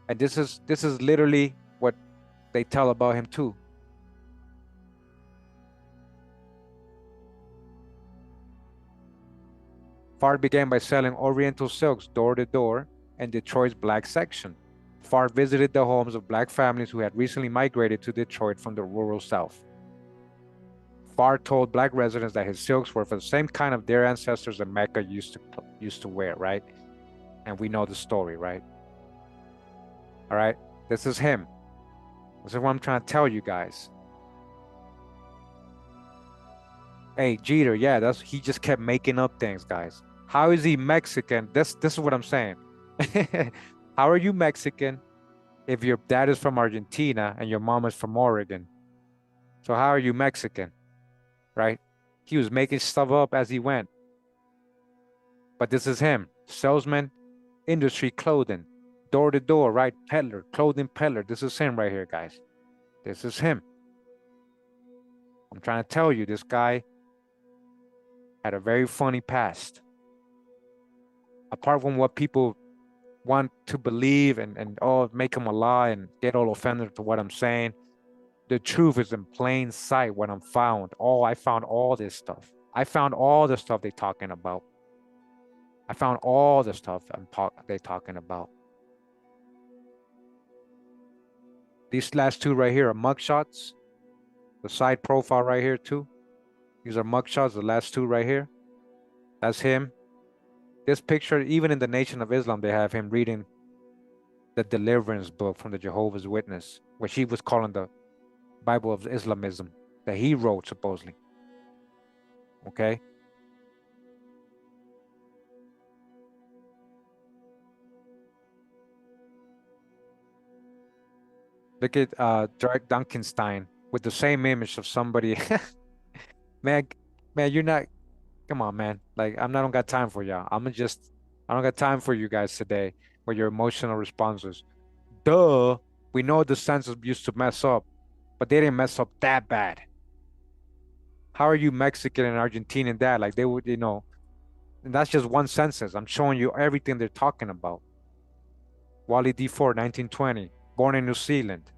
Speaker 1: And this is literally what they tell about him too. Fard began by selling Oriental silks door to door in Detroit's black section. Fard visited the homes of black families who had recently migrated to Detroit from the rural South. Fard told black residents that his silks were for the same kind of their ancestors in Mecca used to wear, right? And we know the story, right? All right, this is him. This is what I'm trying to tell you guys. Hey, Jeter, yeah, he just kept making up things, guys. How is he Mexican? This is what I'm saying. How are you Mexican if your dad is from Argentina and your mom is from Oregon? So how are you Mexican, right? He was making stuff up as he went. But this is him, salesman, industry, clothing, door to door, right? Peddler, clothing peddler. This is him right here, guys. This is him. I'm trying to tell you, this guy had a very funny past. Apart from what people want to believe and make him a lie and get all offended to what I'm saying, the truth is in plain sight. What I found all this stuff. I found all the stuff they're talking about. I found all the stuff they're talking about. These last two right here are mugshots. The side profile right here too. These are mugshots, the last two right here. That's him. This picture, even in the Nation of Islam, they have him reading the Deliverance book from the Jehovah's Witness, which he was calling the Bible of Islamism, that he wrote supposedly. Okay. Look at Derek Duncanstein with the same image of somebody. man, you're not. Come on, man. Like, I don't got time for y'all. I don't got time for you guys today with your emotional responses. Duh. We know the census used to mess up, but they didn't mess up that bad. How are you Mexican and Argentinian dad? Like they would, and that's just one census. I'm showing you everything they're talking about. Wally D. Ford, 1920, born in New Zealand.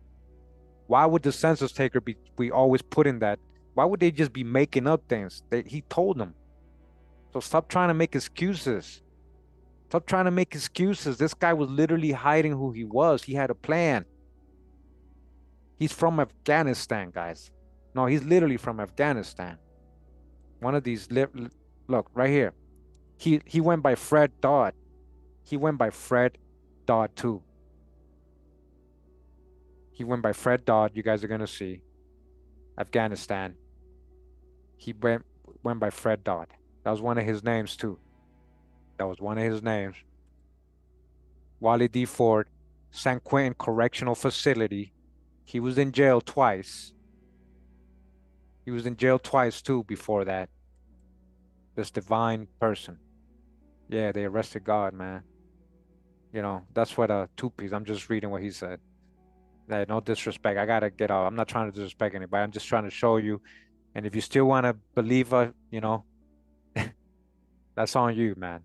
Speaker 1: Why would the census taker be always putting that? Why would they just be making up things? He told them. So stop trying to make excuses. Stop trying to make excuses. This guy was literally hiding who he was. He had a plan. He's from Afghanistan, guys. No, he's literally from Afghanistan. One of these, look, right here. He went by Fred Dodd. He went by Fred Dodd too. He went by Fred Dodd. You guys are gonna see. Afghanistan. He went by Fred Dodd. That was one of his names too. That was one of his names. Wally D. Ford, San Quentin Correctional Facility. He was in jail twice. He was in jail twice too before that. This divine person. Yeah, they arrested God, man. That's what two-piece. I'm just reading what he said. Yeah, no disrespect. I gotta get out. I'm not trying to disrespect anybody. I'm just trying to show you. And if you still want to believe that's on you, man.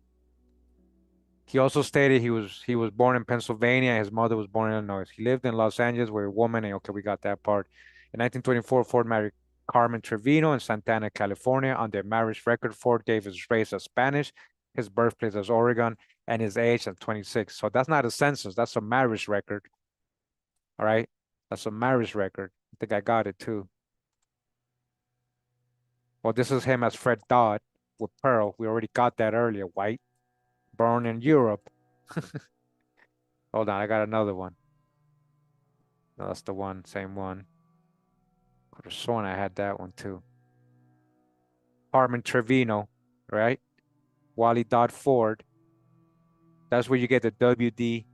Speaker 1: He also stated he was born in Pennsylvania. His mother was born in Illinois. He lived in Los Angeles with a woman. And okay, we got that part. In 1924, Ford married Carmen Trevino in Santana, California. On their marriage record, Ford gave his race as Spanish, his birthplace as Oregon, and his age as 26. So that's not a census. That's a marriage record. All right? That's a marriage record. I think I got it too. Well, this is him as Fred Dodd with Pearl. We already got that earlier. White, born in Europe. Hold on, I got another one. No, that's the one, same one. Could have sworn I had that one too. Carmen Trevino, right? Wally Dodd Ford. That's where you get the WD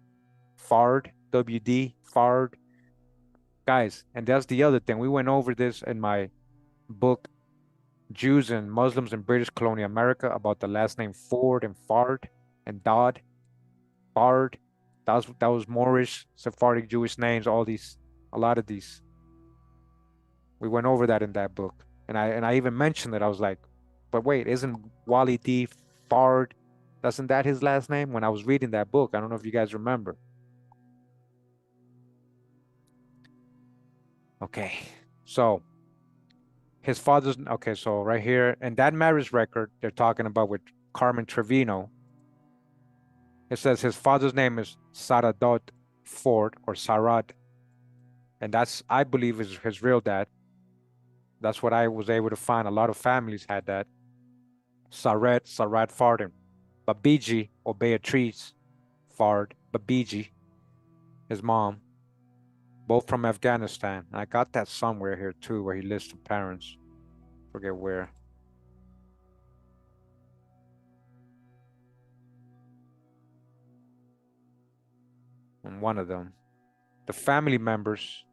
Speaker 1: Fard, WD Fard. Guys, and that's the other thing. We went over this in my book, Jews and Muslims in British Colonial America, about the last name Ford and Fard and Dodd. Fard. That was Moorish, Sephardic Jewish names, a lot of these. We went over that in that book. And I even mentioned it. I was like, but wait, isn't Wally D. Fard, doesn't that his last name? When I was reading that book, I don't know if you guys remember. Okay, so so right here, in that marriage record they're talking about with Carmen Trevino, it says his father's name is Saradot Ford or Sarad, and that's, I believe, is his real dad. That's what I was able to find. A lot of families had that. Sarad Fard, and Babiji or Beatrice Fard, Babiji, his mom, both from Afghanistan. And I got that somewhere here too, where he lists the parents. Forget where. On one of them. The family members.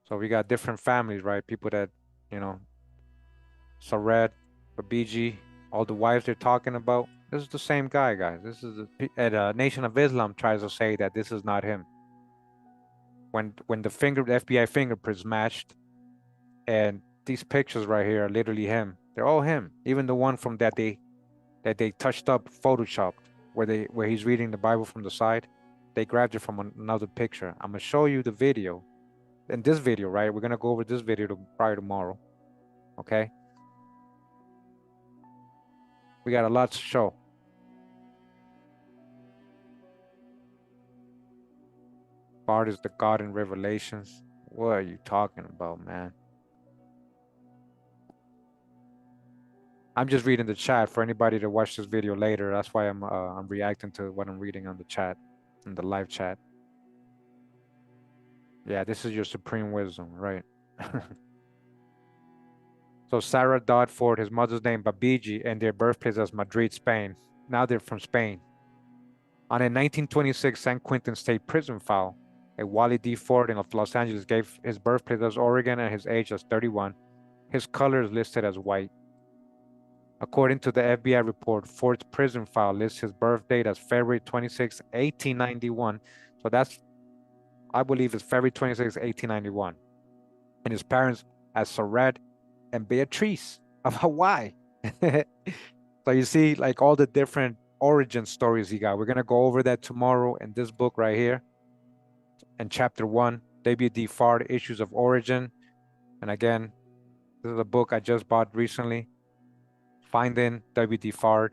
Speaker 1: So we got different families, right? People that, Sared, Babiji, all the wives they're talking about. This is the same guy, guys. This is the Nation of Islam tries to say that this is not him. When the FBI fingerprints matched, and these pictures right here are literally him. They're all him. Even the one from that they touched up, photoshopped, where he's reading the Bible from the side. They grabbed it from another picture. I'm gonna show you the video. In this video, right? We're gonna go over this video probably tomorrow. Okay. We got a lot to show. Bart is the God in Revelations. What are you talking about, man? I'm just reading the chat for anybody to watch this video later. That's why I'm reacting to what I'm reading on the chat, in the live chat. Yeah, this is your supreme wisdom, right? So Sarah Dodd Ford, his mother's name Babiji, and their birthplace as Madrid, Spain. Now they're from Spain. On a 1926 San Quentin State Prison file, a Wally D. Ford of Los Angeles gave his birthplace as Oregon and his age as 31. His color is listed as white. According to the FBI report, Ford's prison file lists his birth date as February 26, 1891. So that's, I believe, it's February 26, 1891. And his parents as Sared and Beatrice of Hawaii. So you see, like all the different origin stories he got. We're gonna go over that tomorrow in this book right here, in chapter 1, W.D. Fard, Issues of Origin. And again, this is a book I just bought recently, Finding W.D. Fard,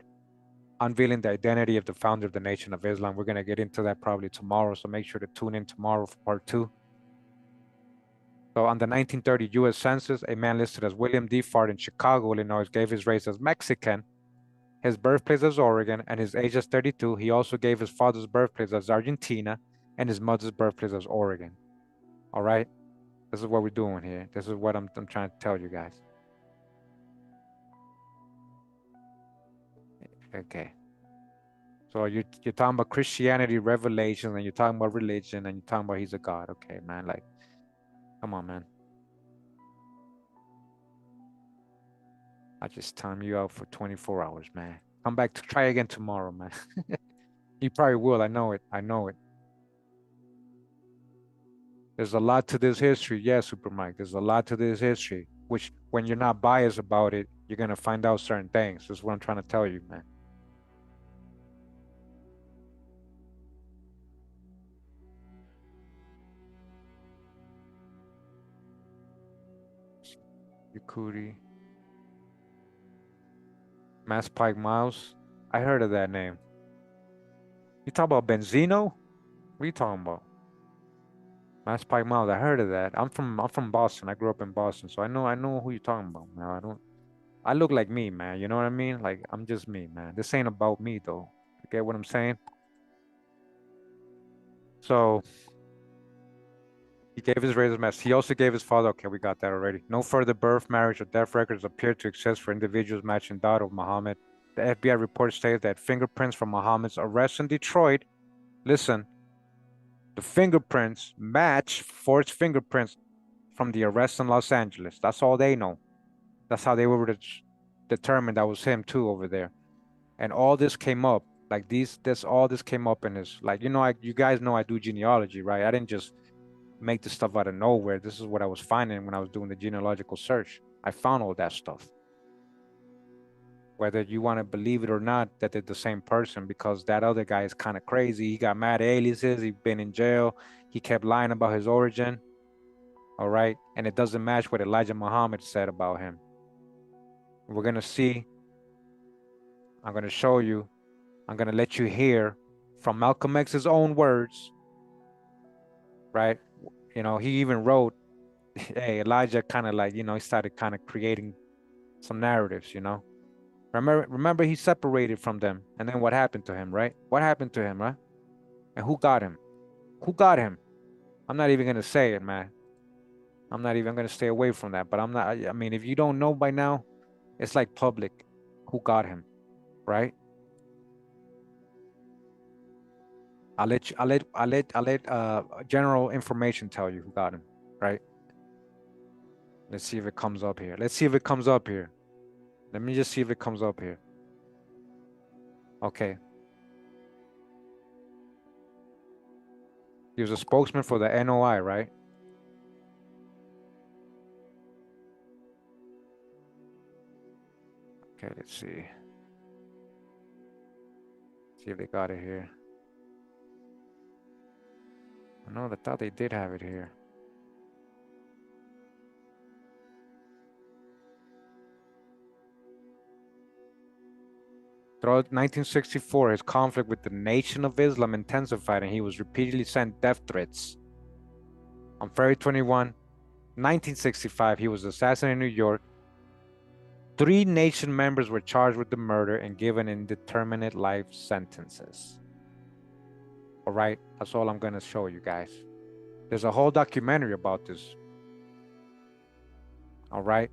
Speaker 1: Unveiling the Identity of the Founder of the Nation of Islam. We're gonna get into that probably tomorrow, so make sure to tune in tomorrow for part 2. So on the 1930 U.S. Census, a man listed as William D. Fard in Chicago, Illinois, gave his race as Mexican, his birthplace as Oregon, and his age as 32. He also gave his father's birthplace as Argentina and his mother's birthplace as Oregon. All right? This is what we're doing here. This is what I'm trying to tell you guys. Okay. So you're talking about Christianity, revelation, and you're talking about religion, and you're talking about he's a God. Okay, man. Like, come on, man. I just time you out for 24 hours, man. Come back to try again tomorrow, man. You probably will. I know it. I know it. There's a lot to this history. Yeah, Super Mike. There's a lot to this history, which when you're not biased about it, you're going to find out certain things. That's what I'm trying to tell you, man. Yakuri. Mass Pike Miles. I heard of that name. You talk about Benzino? What are you talking about? Mass Pike Miles. I heard of that. I'm from Boston. I grew up in Boston, so I know who you're talking about, man. I look like me, man. You know what I mean? Like I'm just me, man. This ain't about me though. You get what I'm saying? So he gave his raised mess. He also gave his father. Okay, we got that already. No further birth, marriage, or death records appear to exist for individuals matching that of Muhammad. The FBI report states that fingerprints from Muhammad's arrest in Detroit. Listen, the fingerprints match Ford's fingerprints from the arrest in Los Angeles. That's all they know. That's how they were determined that was him too over there. And all this came up, like all this came up in his, like, you guys know I do genealogy, right? I didn't just make this stuff out of nowhere. This is what I was finding when I was doing the genealogical search. I found all that stuff. Whether you want to believe it or not, that they're the same person, because that other guy is kind of crazy. He got mad aliases. He's been in jail. He kept lying about his origin. All right. And it doesn't match what Elijah Muhammad said about him. We're going to see. I'm going to show you. I'm going to let you hear from Malcolm X's own words. Right. He even wrote, hey, Elijah kind of like, he started kind of creating some narratives, Remember he separated from them. And then what happened to him, right? What happened to him, right? And who got him? Who got him? I'm not even going to say it, man. I'm not even going to stay away from that. But I mean, if you don't know by now, it's like public. Who got him, right? I'll let general information tell you who got him, right? Let's see if it comes up here. Let's see if it comes up here. Let me just see if it comes up here. Okay. He was a spokesman for the NOI, right? Okay, let's see. See if they got it here. No, I thought they did have it here. Throughout 1964, his conflict with the Nation of Islam intensified and he was repeatedly sent death threats. On February 21, 1965, he was assassinated in New York. 3 Nation members were charged with the murder and given indeterminate life sentences. All right, that's all I'm going to show you guys. There's a whole documentary about this. All right.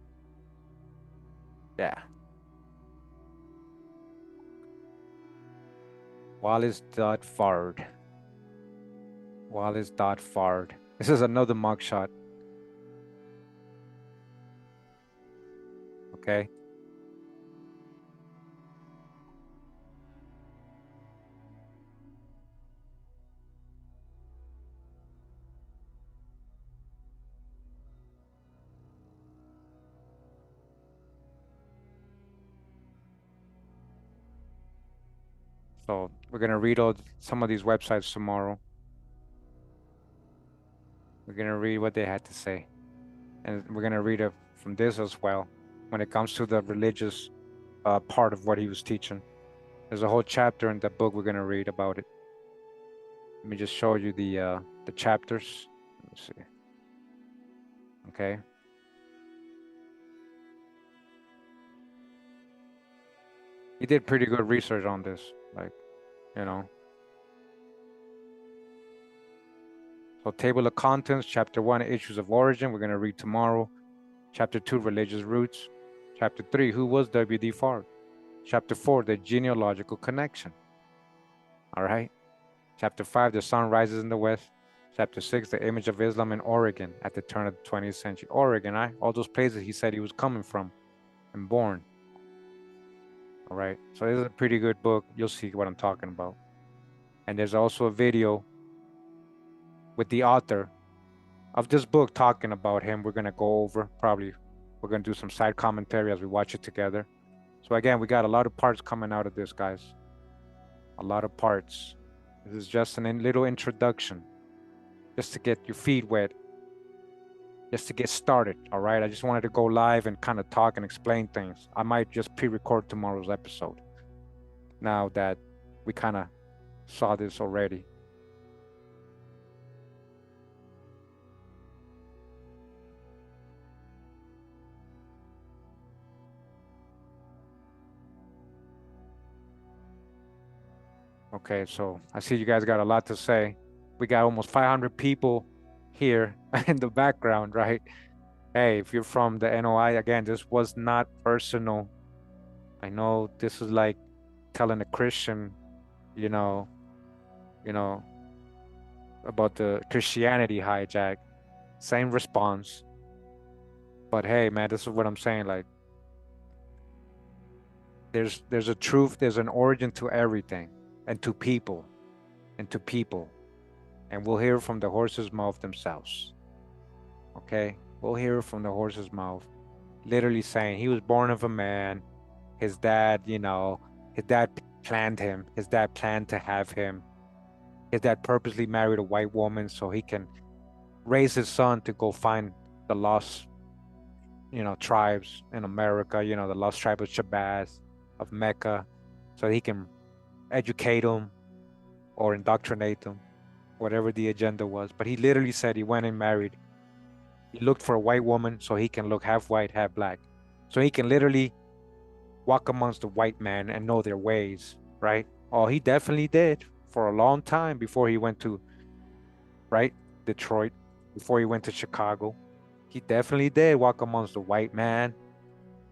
Speaker 1: Yeah. Wallace.Fard. Wallace.Fard. This is another mugshot. Okay. So we're gonna read some of these websites tomorrow. We're gonna read what they had to say, and we're gonna read it from this as well. When it comes to the religious part of what he was teaching, there's a whole chapter in the book we're gonna read about it. Let me just show you the chapters. Let's see. Okay. He did pretty good research on this, like, you know. So table of contents, chapter 1, issues of origin, we're gonna read tomorrow. Chapter 2, religious roots. Chapter 3, who was W.D. Farg? Chapter 4, the genealogical connection. All right. Chapter 5, the sun rises in the west. Chapter 6, the image of Islam in Oregon at the turn of the 20th century. Oregon, right? All those places he said he was coming from and born. All right. So this is a pretty good book. You'll see what I'm talking about. And there's also a video with the author of this book talking about him. We're going to go over, probably we're going to do some side commentary as we watch it together. So again, we got a lot of parts coming out of this, guys. A lot of parts. This is just a little introduction, just to get your feet wet, just to get started, all right? I just wanted to go live and kind of talk and explain things. I might just pre-record tomorrow's episode now that we kind of saw this already. Okay, so I see you guys got a lot to say. We got almost 500 people here in the background, right? Hey, if you're from the NOI, again, this was not personal. I know this is like telling a Christian, you know, about the Christianity hijack. Same response. But hey, man, this is what I'm saying. Like, there's a truth, there's an origin to everything, and to people, and to people. And we'll hear from the horse's mouth themselves. Okay? We'll hear from the horse's mouth. Literally saying he was born of a man. His dad, his dad planned him. His dad planned to have him. His dad purposely married a white woman so he can raise his son to go find the lost, tribes in America, the lost tribe of Shabazz, of Mecca, so he can educate them or indoctrinate them, whatever the agenda was. But he literally said he went and married. He looked for a white woman so he can look half white, half black. So he can literally walk amongst the white man and know their ways, right? Oh, he definitely did for a long time before he went to, right, Detroit, before he went to Chicago. He definitely did walk amongst the white man.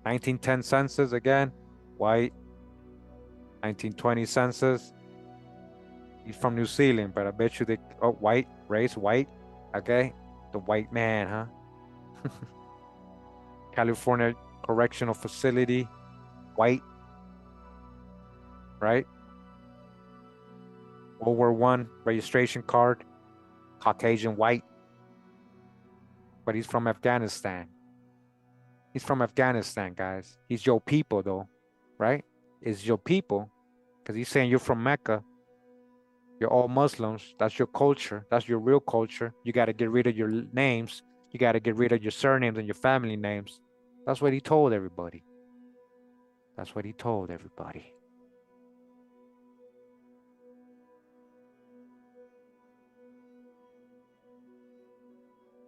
Speaker 1: 1910 census again, white. 1920 census, he's from New Zealand, but I bet you white, race, white, okay? The white man, huh? California Correctional Facility, white, right? World War I registration card, Caucasian white, but he's from Afghanistan. He's from Afghanistan, guys. He's your people, though, right? It's your people, because he's saying you're from Mecca. You're all Muslims. That's your culture. That's your real culture. You got to get rid of your names. You got to get rid of your surnames and your family names. That's what he told everybody. That's what he told everybody.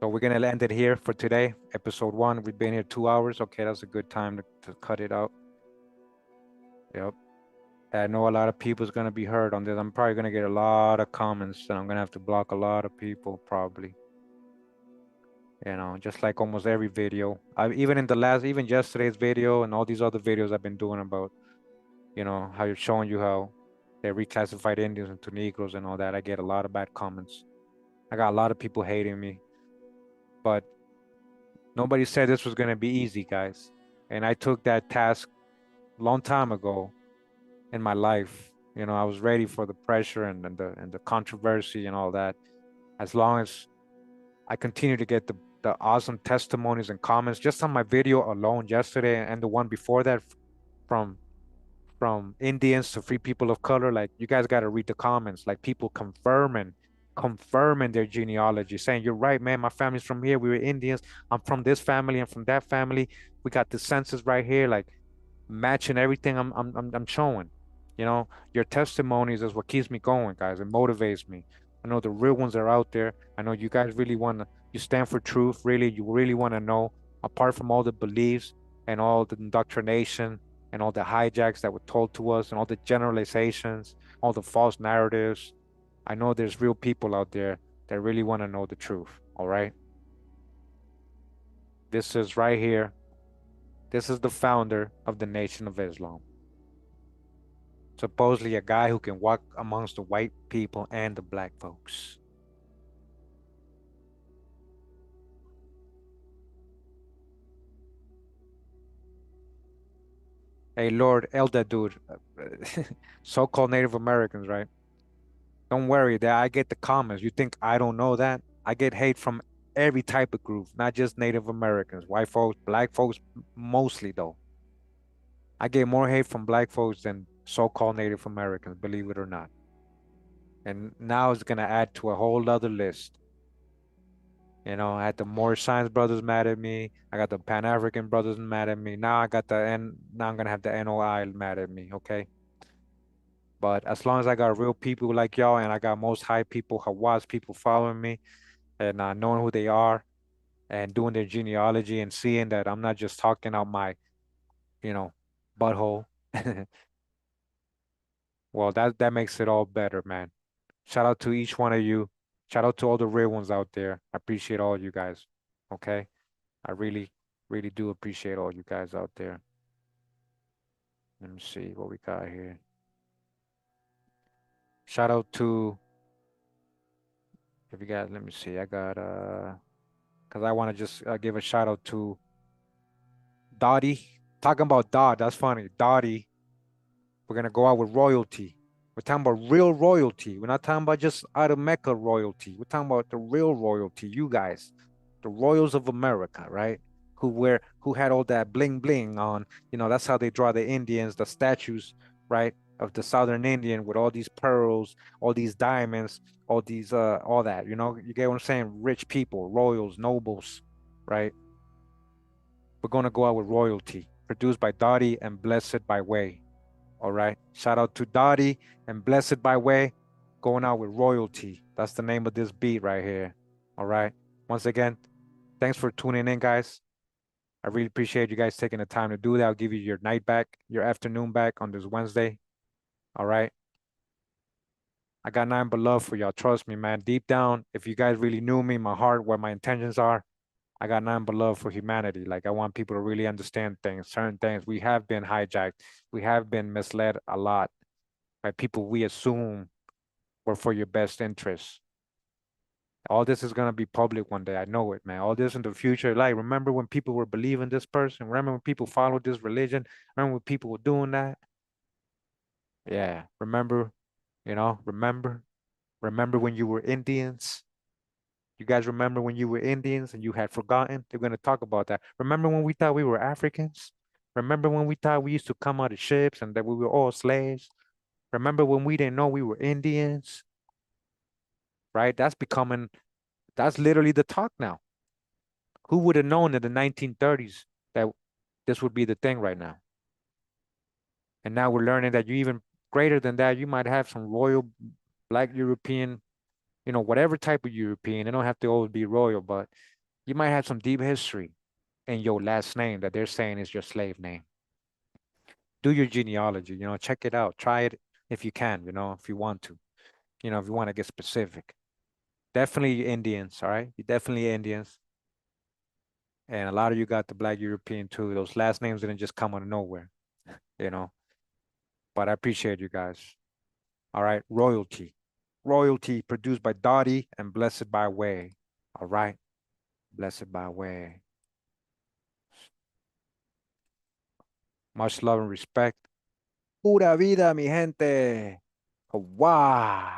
Speaker 1: So we're going to end it here for today. Episode 1. We've been here 2 hours. Okay, that's a good time to cut it out. Yep. I know a lot of people's going to be hurt on this. I'm probably going to get a lot of comments and I'm going to have to block a lot of people probably. Just like almost every video. Even yesterday's video and all these other videos I've been doing about, how you're showing you how they reclassified Indians into Negroes and all that. I get a lot of bad comments. I got a lot of people hating me. But nobody said this was going to be easy, guys. And I took that task a long time ago in my life. I was ready for the pressure and the controversy and all that. As long as I continue to get the awesome testimonies and comments just on my video alone yesterday and the one before that from from Indians to free people of color. Like you guys got to read the comments, like people confirming their genealogy, saying, "You're right, man. My family's from here. We were Indians. I'm from this family. I'm from that family. We got the census right here." Like matching everything I'm showing. You know, your testimonies is what keeps me going, guys. It motivates me. I know the real ones are out there. I know you guys really want to, you stand for truth. Really, you really want to know, apart from all the beliefs and all the indoctrination and all the hijacks that were told to us and all the generalizations, all the false narratives. I know there's real people out there that really want to know the truth. All right. This is right here. This is the founder of the Nation of Islam. Supposedly a guy who can walk amongst the white people and the black folks. Hey, Lord Elder dude, so-called Native Americans, right? Don't worry that I get the comments. You think I don't know that? I get hate from every type of group, not just Native Americans, white folks, black folks, mostly though. I get more hate from black folks than so-called Native Americans, believe it or not. And now it's gonna add to a whole other list. You know, I had the Moorish Science brothers mad at me. I got the Pan African brothers mad at me. Now I got the N. Now I'm gonna have the NOI mad at me. Okay, but as long as I got real people like y'all, and I got Most High people, Hawass people following me, and knowing who they are, and doing their genealogy, and seeing that I'm not just talking out my, you know, butthole. Well, that makes it all better, man. Shout out to each one of you. Shout out to all the real ones out there. I appreciate all you guys. Okay. I really, really do appreciate all you guys out there. Let me see what we got here. Shout out to, if you guys, let me see. I got, because I want to just give a shout out to Dottie. Talking about Dot, that's funny. Dottie, we're going to go out with royalty. We're talking about real royalty. We're not talking about just out of Mecca royalty. We're talking about the real royalty, you guys, the royals of America, right? Who had all that bling bling on. You know, that's how they draw the Indians, the statues, right? Of the Southern Indian with all these pearls, all these diamonds, all that. You know, you get what I'm saying? Rich people, royals, nobles, right? We're gonna go out with royalty, produced by Dottie and blessed by Way. All right. Shout out to Dottie and Blessed by Way, going out with royalty. That's the name of this beat right here. All right. Once again, thanks for tuning in, guys. I really appreciate you guys taking the time to do that. I'll give you your night back, your afternoon back on this Wednesday. All right. I got nothing but love for y'all. Trust me, man. Deep down, if you guys really knew me, my heart, what my intentions are, I got nothing but love for humanity. Like I want people to really understand things, certain things. We have been hijacked. We have been misled a lot by people we assume were for your best interests. All this is gonna be public one day. I know it, man. All this in the future. Like, remember when people were believing this person? Remember when people followed this religion? Remember when people were doing that? Yeah. Remember, remember when you were Indians? You guys remember when you were Indians and you had forgotten? They're gonna talk about that. Remember when we thought we were Africans? Remember when we thought we used to come out of ships and that we were all slaves? Remember when we didn't know we were Indians? Right? That's literally the talk now. Who would have known in the 1930s that this would be the thing right now? And now we're learning that you even greater than that, you might have some royal black European, whatever type of European. They don't have to always be royal, but you might have some deep history in your last name that they're saying is your slave name. Do your genealogy, check it out. Try it if you can, if you want to, if you want to get specific. Definitely Indians, all right? You definitely Indians. And a lot of you got the black European too. Those last names didn't just come out of nowhere, you know. But I appreciate you guys. All right, royalty. Royalty produced by Dottie and Blessed by Way. All right, Blessed by Way. Much love and respect. Pura vida, mi gente. Wow.